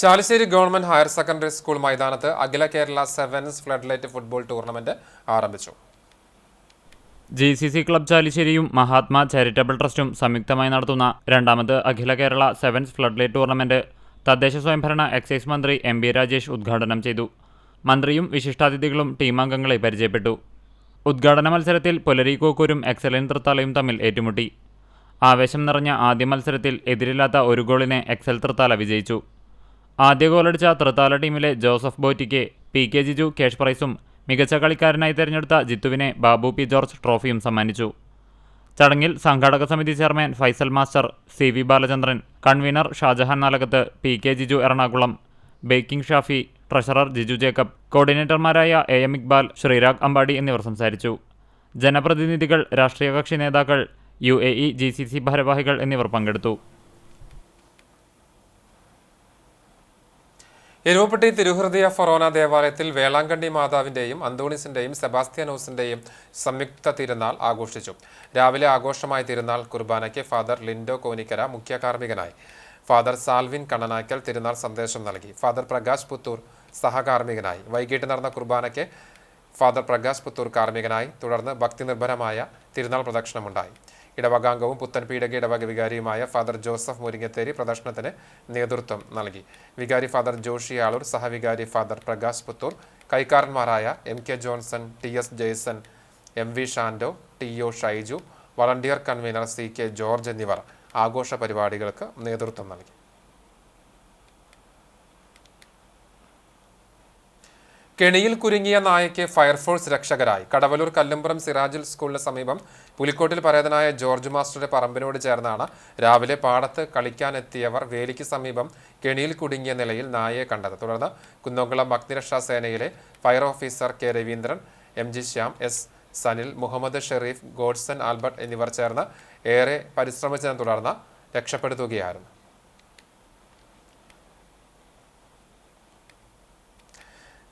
Chalissery government higher secondary school മൈതാനത്ത് അഖില Kerala sevens flood football tournament ആരംഭിച്ചു. GCC ക്ലബ് ചാലിശ്ശേരിയും മഹാത്മാ ചാരിറ്റബിൾ ട്രസ്റ്റും സംയുക്തമായി നടത്തുന്ന രണ്ടാമത് അഖില കേരള സെവൻസ് ഫ്ലഡ് ടൂർണമെന്റ് തദ്ദേശ സ്വയംഭരണ എക്സൈസ് മന്ത്രി MB രാജേഷ് ഉദ്ഘാടനം ചെയ്തു. മന്ത്രിയും വിശിഷ്ടാതിഥികളും ടീമംഗങ്ങളെ പരിചയപ്പെട്ടു. ഉദ്ഘാടന മത്സരത്തിൽ പുലരിക്കോക്കൂരും എക്സലൻ തൃത്താലയും തമ്മിൽ ഏറ്റുമുട്ടി. ആവേശം നിറഞ്ഞ ആദ്യ മത്സരത്തിൽ എതിരില്ലാത്ത ഒരു ഗോളിന് എക്സൽ തൃത്താല വിജയിച്ചു. ആദ്യ ഗോളടിച്ച തൃത്താല ടീമിലെ ജോസഫ് ബോറ്റിക്ക് PK ജിജു ക്യാഷ് പ്രൈസും മികച്ച കളിക്കാരനായി തിരഞ്ഞെടുത്ത ജിത്തുവിനെ ബാബു P ജോർജ് ട്രോഫിയും സമ്മാനിച്ചു. ചടങ്ങിൽ സംഘാടക സമിതി chairman Faisal master, CV Balachandran, convener Shajahan Nalakath, PK Jiju Ernakulam, baking Shafi, treasurer Jiju Jacob, കോർഡിനേറ്റർമാരായ AM ഇക്ബാൽ, ശ്രീരാഗ് അമ്പാടി എന്നിവർ സംസാരിച്ചു. ജനപ്രതിനിധികൾ, രാഷ്ട്രീയ കക്ഷി നേതാക്കൾ, UAE GCC ഭാരവാഹികൾ എന്നിവർ പങ്കെടുത്തു. എരുവപ്പെട്ടി തിരുഹൃദയ ഫൊറോന ദേവാലയത്തിൽ വേളാങ്കണ്ണി മാതാവിന്റെയും അന്തോണിസിന്റെയും സെബാസ്റ്റ്യാനോസിന്റെയും സംയുക്ത തിരുനാൾ ആഘോഷിച്ചു. രാവിലെ ആഘോഷമായ തിരുനാൾ കുർബാനയ്ക്ക് ഫാദർ ലിൻഡോ കോനിക്കര മുഖ്യ കാർമ്മികനായി. ഫാദർ സാൽവിൻ കണ്ണനായ്ക്കൽ തിരുനാൾ സന്ദേശം നൽകി. ഫാദർ പ്രകാശ് പുത്തൂർ സഹകാർമ്മികനായി. വൈകിട്ട് നടന്ന കുർബാനയ്ക്ക് ഫാദർ പ്രകാശ് പുത്തൂർ കാർമ്മികനായി. തുടർന്ന് ഭക്തിനിർഭരമായ തിരുനാൾ പ്രദക്ഷിണമുണ്ടായി. ഇടവകാംഗവും പുത്തൻപീഠക ഇടവക വികാരിയുമായ ഫാദർ ജോസഫ് മുരിങ്ങത്തേരി പ്രദക്ഷിണത്തിന് നേതൃത്വം നൽകി. വികാരി ഫാദർ ജോഷി ആളൂർ, സഹവികാരി ഫാദർ പ്രകാശ് പുത്തൂർ, കൈക്കാരന്മാരായ MK Johnson, TS Jaison, MV Shando, TO Shaiju, volunteer convener CK George എന്നിവർ ആഘോഷ പരിപാടികൾക്ക് നേതൃത്വം നൽകി. കെണിയിൽ കുരുങ്ങിയ നായയ്ക്ക് ഫയർഫോഴ്സ് രക്ഷകരായി. കടവലൂർ കല്ലുംപുറം സിറാജുൽ സ്കൂളിന് സമീപം പുലിക്കോട്ടിൽ പരേതനായ ജോർജ് മാസ്റ്ററുടെ പറമ്പിനോട് ചേർന്നാണ് രാവിലെ പാടത്ത് കളിക്കാനെത്തിയവർ വേലിക്ക് സമീപം കെണിയിൽ കുടുങ്ങിയ നിലയിൽ നായയെ കണ്ടത്. തുടർന്ന് കുന്നംകുളം അഗ്നിരക്ഷാ സേനയിലെ fire officer K Raveendran, MG Shyam, S Sanil, Muhammad Shareef, Godson Albert എന്നിവർ ചേർന്ന് ഏറെ പരിശ്രമിച്ചതിനെ തുടർന്ന് രക്ഷപ്പെടുത്തുകയായിരുന്നു.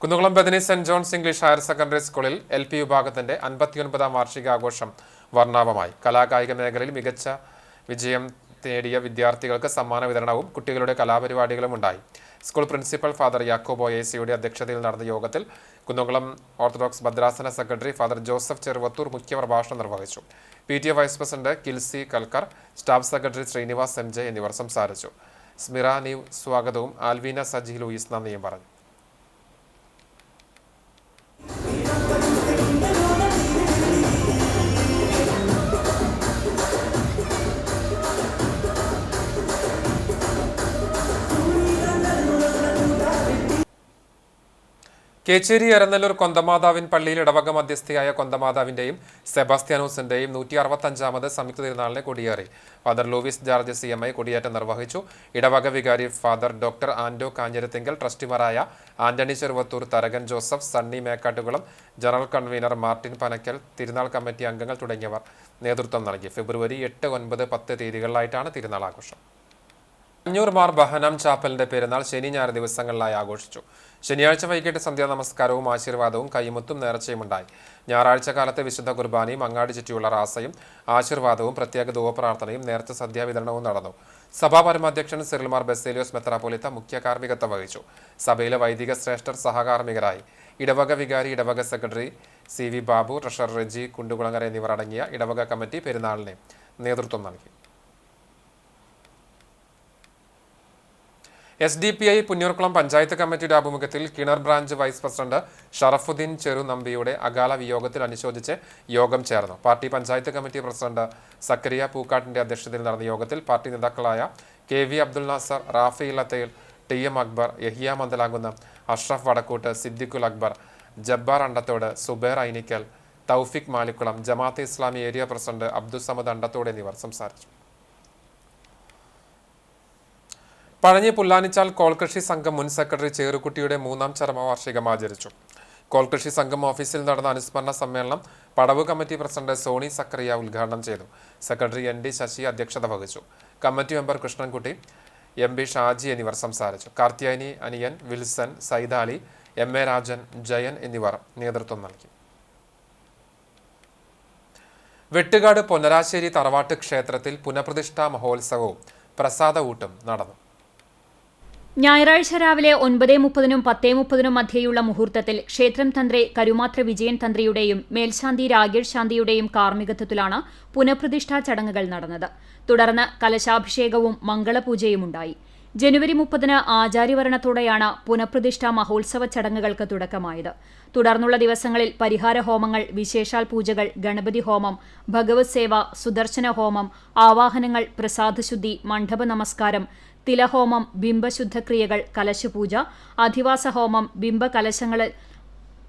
Kunnamkulam Bethany Saint John's English higher secondary സ്കൂളിൽ LP വിഭാഗത്തിന്റെ 59ാം വാർഷികാഘോഷം വർണ്ണാഭമായി. കലാകായിക മേഖലയിൽ മികച്ച വിജയം നേടിയ വിദ്യാർത്ഥികൾക്ക് സമ്മാന വിതരണവും കുട്ടികളുടെ കലാപരിപാടികളും ഉണ്ടായി. സ്കൂൾ പ്രിൻസിപ്പൽ ഫാദർ യാക്കോബോ AC-യുടെ അധ്യക്ഷതയിൽ നടന്ന യോഗത്തിൽ കുന്നംകുളം ഓർത്തഡോക്സ് ഭദ്രാസന സെക്രട്ടറി ഫാദർ ജോസഫ് ചെറുവത്തൂർ മുഖ്യപ്രഭാഷണം നിർവഹിച്ചു. PTA വൈസ് പ്രസിഡന്റ് കിൽസി കൽക്കർ, സ്റ്റാഫ് സെക്രട്ടറി ശ്രീനിവാസ് MJ എന്നിവർ സംസാരിച്ചു. സ്മിറ നീവ് സ്വാഗതവും ആൽവീന സജി ലൂയിസ് നന്ദിയും പറഞ്ഞു. കേച്ചേരി എരനല്ലൂർ കൊന്തമാതാവിൻ പള്ളിയിൽ ഇടവക മധ്യസ്ഥയായ കൊന്തമാതാവിന്റെയും സെബാസ്റ്റ്യാനോസിന്റെയും 165ാമത് സംയുക്ത തിരുനാളിനെ കൊടിയേറി. ഫാദർ ലൂവിസ് ജോർജ് CMI കൊടിയേറ്റം നിർവഹിച്ചു. ഇടവക വികാരി ഫാദർ ഡോക്ടർ ആൻഡോ കാഞ്ഞിരത്തിങ്കൽ, ട്രസ്റ്റിമാരായ Antony Cheruvathur, Tharakan Joseph, Sunny Mekkattukulam, general convener Martin Panakkal, തിരുനാൾ കമ്മിറ്റി അംഗങ്ങൾ തുടങ്ങിയവർ നേതൃത്വം നൽകി. ഫെബ്രുവരി 8, 9, 10 തീയതികളിലായിട്ടാണ് തിരുനാൾ ആഘോഷം. അഞ്ഞൂർ മാർ ബഹനാം ചാപ്പലിന്റെ പെരുന്നാൾ ശനി ഞായർ ദിവസങ്ങളിലായി ആഘോഷിച്ചു. ശനിയാഴ്ച വൈകിട്ട് സന്ധ്യാ നമസ്കാരവും ആശീർവാദവും കൈമുത്തും നേർച്ചയുമുണ്ടായി. ഞായറാഴ്ച കാലത്തെ വിശുദ്ധ കുർബാനയും അങ്ങാടി ചുറ്റിയുള്ള റാസയും ആശീർവാദവും പ്രത്യേക ധൂവപ്രാർത്ഥനയും നേർച്ച സദ്യാവിതരണവും നടന്നു. സഭാ പരമാധ്യക്ഷൻ സിറിൽ മാർ ബസേലിയോസ് മെത്രാപ്പൊലീത്ത മുഖ്യ കാർമ്മികത്വം വഹിച്ചു. സഭയിലെ വൈദിക ശ്രേഷ്ഠർ സഹകാർമ്മികരായി. ഇടവക വികാരി, ഇടവക secretary CV Babu, treasurer Reji Kundukulangara എന്നിവർ അടങ്ങിയ ഇടവക കമ്മിറ്റി പെരുന്നാളിന് നേതൃത്വം നൽകി. SDPI പുന്നൂർക്കുളം പഞ്ചായത്ത് കമ്മിറ്റിയുടെ ആഭിമുഖ്യത്തിൽ കിണർ ബ്രാഞ്ച് വൈസ് പ്രസിഡന്റ് ഷറഫുദ്ദീൻ ചെറു നമ്പിയുടെ അകാല വിയോഗത്തിൽ അനുശോചിച്ച് യോഗം ചേർന്നു. Party panchayat committee president Zakariya പൂക്കാട്ടിന്റെ അധ്യക്ഷതയിൽ നടന്ന യോഗത്തിൽ പാർട്ടി നേതാക്കളായ KV Abdul Nasar, Rafi Elathayil, TM Akbar, Yahiya Mandalakunna, Ashraf Vadakkoot, Siddiqul Akbar, Jabbar Andathode, Subair Ainikkal, Thoufeeq Malikkulam, Jamaate Islami area president Abdussamad Andathode എന്നിവർ സംസാരിച്ചു. പഴഞ്ഞി പുല്ലാനിച്ചാൽ കോൾകൃഷി സംഘം മുൻ സെക്രട്ടറി ചേറുകുട്ടിയുടെ 3ാം ചരമവാർഷികം ആചരിച്ചു. കോൾകൃഷി സംഘം ഓഫീസിൽ നടന്ന അനുസ്മരണ സമ്മേളനം പടവ് കമ്മിറ്റി പ്രസിഡന്റ് സോണി സക്കറിയ ഉദ്ഘാടനം ചെയ്തു. സെക്രട്ടറി ND ശശി അധ്യക്ഷത വഹിച്ചു. Committee member Krishnankutty, MB Shaji എന്നിവർ സംസാരിച്ചു. കാർത്തിയാനി അനിയൻ, വിൽസൺ, സൈദാലി, MA രാജൻ, ജയൻ എന്നിവർ നേതൃത്വം നൽകി. വെട്ടുകാട് പൊന്നരാശ്ശേരി തറവാട്ട് ക്ഷേത്രത്തിൽ പുനഃപ്രതിഷ്ഠാ മഹോത്സവവും പ്രസാദ ഊട്ടും നടന്നു. ഞായറാഴ്ച രാവിലെ 9:30 10:30 മധ്യേയുള്ള മുഹൂർത്തത്തിൽ ക്ഷേത്രം തന്ത്രി കരുമാത്ര വിജയൻ തന്ത്രിയുടെയും മേൽശാന്തി രാകേഷ് ശാന്തിയുടെയും കാർമ്മികത്വത്തിലാണ് പുനഃപ്രതിഷ്ഠാ ചടങ്ങുകൾ നടന്നത്. തുടർന്ന് കലശാഭിഷേകവും മംഗളപൂജയുമുണ്ടായി. ജനുവരി 30 ആചാര്യവരണത്തോടെയാണ് പുനഃപ്രതിഷ്ഠാ മഹോത്സവ ചടങ്ങുകൾക്ക് തുടക്കമായത്. തുടർന്നുള്ള ദിവസങ്ങളിൽ പരിഹാര ഹോമങ്ങൾ, വിശേഷാൽ പൂജകൾ, ഗണപതി ഹോമം, ഭഗവത് സേവ, സുദർശന ഹോമം, ആവാഹനങ്ങൾ, പ്രസാദശുദ്ധി, മണ്ഡപ നമസ്കാരം, തിലഹോമം, ബിംബശുദ്ധക്രിയകൾ, കലശപൂജ, അധിവാസ ഹോമം, ബിംബകലശങ്ങളിൽ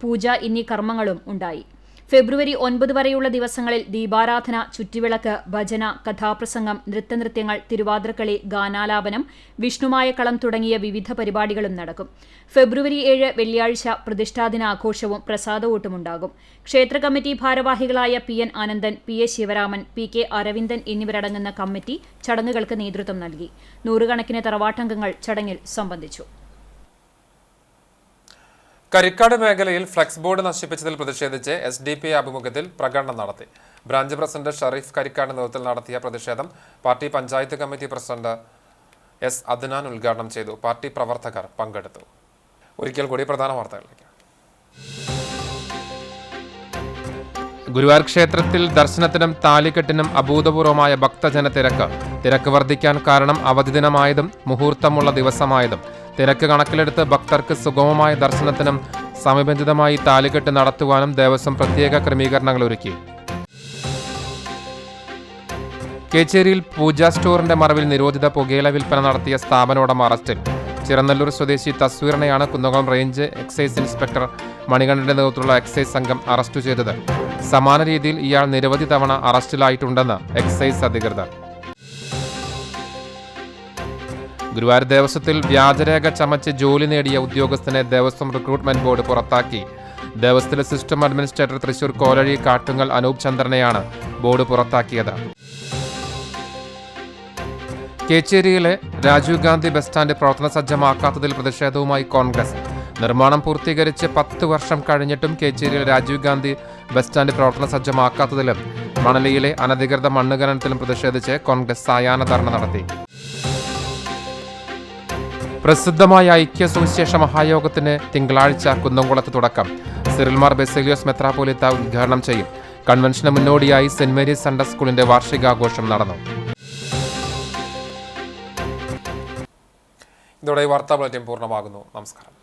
പൂജ എന്നീ കർമ്മങ്ങളും ഉണ്ടായി. ഫെബ്രുവരി 9 വരെയുള്ള ദിവസങ്ങളിൽ ദീപാരാധന, ചുറ്റുവിളക്ക്, ഭജന, കഥാപ്രസംഗം, നൃത്തനൃത്യങ്ങൾ, തിരുവാതിരക്കളി, ഗാനാലാപനം, വിഷ്ണുമായക്കളം തുടങ്ങിയ വിവിധ പരിപാടികളും നടക്കും. ഫെബ്രുവരി 7 വെള്ളിയാഴ്ച പ്രതിഷ്ഠാദിനാഘോഷവും പ്രസാദവൂട്ടുമുണ്ടാകും. ക്ഷേത്ര കമ്മിറ്റി ഭാരവാഹികളായ PN Anandan, PA Sivaraman, PK Aravindan എന്നിവരടങ്ങുന്ന കമ്മിറ്റി ചടങ്ങുകൾക്ക് നേതൃത്വം നൽകി. 100 കണക്കിന് തറവാട്ടംഗങ്ങൾ ചടങ്ങിൽ സംബന്ധിച്ചു. കരിക്കാട് മേഖലയിൽ ഫ്ലെക്സ് ബോർഡ് നശിപ്പിച്ചതിൽ പ്രതിഷേധിച്ച് SDPI ആഭിമുഖ്യത്തിൽ പ്രകടനം നടത്തി. ബ്രാഞ്ച് പ്രസിഡന്റ് ഷറീഫ് കരിക്കാട് നേതൃത്വത്തിൽ നടത്തിയ പ്രതിഷേധം party panchayat committee president S Adnan ഉദ്ഘാടനം ചെയ്തു. പാർട്ടി പ്രവർത്തകർ പങ്കെടുത്തു. ഒരിക്കൽ കൂടി പ്രധാന വാർത്തകളിലേക്ക്. ഗുരുവായൂർ ക്ഷേത്രത്തിൽ ദർശനത്തിനും താലികെട്ടിനും അഭൂതപൂർവമായ ഭക്തജന തിരക്ക് വർദ്ധിക്കാൻ കാരണം അവധി ദിനമായതും മുഹൂർത്തമുള്ള ദിവസമായതും തിരക്ക് കണക്കിലെടുത്ത് ഭക്തർക്ക് സുഗമമായ ദർശനത്തിനും സമയബന്ധിതമായി താലികെട്ട് നടത്തുവാനും ദേവസ്വം പ്രത്യേക ക്രമീകരണങ്ങൾ ഒരുക്കി. കേച്ചേരിയിൽ പൂജാ സ്റ്റോറിന്റെ മറവിൽ നിരോധിത പുകയില വിൽപ്പന നടത്തിയ സ്ഥാപന ഉടമ അറസ്റ്റിൽ. ചിറനല്ലൂർ സ്വദേശി തസ്വീറിനെയാണ് കുന്നംകുളം റേഞ്ച് എക്സൈസ് ഇൻസ്പെക്ടർ മണികണ്ഠന്റെ നേതൃത്വത്തിലുള്ള എക്സൈസ് സംഘം അറസ്റ്റ് ചെയ്തത്. സമാന രീതിയിൽ ഇയാൾ നിരവധി തവണ അറസ്റ്റിലായിട്ടുണ്ടെന്ന് എക്സൈസ് അധികൃതർ. ഗുരുവായൂർ ദേവസ്വത്തിൽ വ്യാജരേഖ ചമച്ച് ജോലി നേടിയ ഉദ്യോഗസ്ഥനെ ദേവസ്വം റിക്രൂട്ട്മെന്റ് ബോർഡ് പുറത്താക്കി. ദേവസ്വത്തിലെ സിസ്റ്റം അഡ്മിനിസ്ട്രേറ്റർ തൃശൂർ കോലഴി കാട്ടുങ്ങൽ അനൂപ് ചന്ദ്രനെയാണ് ബോർഡ് പുറത്താക്കിയത്. കേച്ചേരിയിലെ രാജീവ് ഗാന്ധി ബസ് സ്റ്റാൻഡ് പ്രവർത്തന സജ്ജമാക്കാത്തതിൽ പ്രതിഷേധവുമായി കോൺഗ്രസ്. നിർമ്മാണം പൂർത്തീകരിച്ച് 10 വർഷം കഴിഞ്ഞിട്ടും കേച്ചേരിയിൽ രാജീവ് ഗാന്ധി ബസ് സ്റ്റാൻഡ് പ്രവർത്തന സജ്ജമാക്കാത്തതിലും മണലിയിലെ അനധികൃത മണ്ണ് ഖനനത്തിലും പ്രതിഷേധിച്ച് കോൺഗ്രസ് സായാഹ്ന ധർണ നടത്തി. പ്രസിദ്ധമായ ഐക്യ സുവിശേഷ മഹായോഗത്തിന് തിങ്കളാഴ്ച കുന്നംകുളത്ത് തുടക്കം. സിറിൽമാർ ബെസേലിയോസ് മെത്രാപ്പോലിത്ത ഉദ്ഘാടനം ചെയ്യും. കൺവെൻഷന് മുന്നോടിയായി സെന്റ് മേരീസ് സൺഡേ സ്കൂളിന്റെ വാർഷികാഘോഷം നടന്നു. ഇതോടെ വാർത്താ ബുള്ളറ്റിൻ പൂർണ്ണമാകുന്നു. നമസ്കാരം.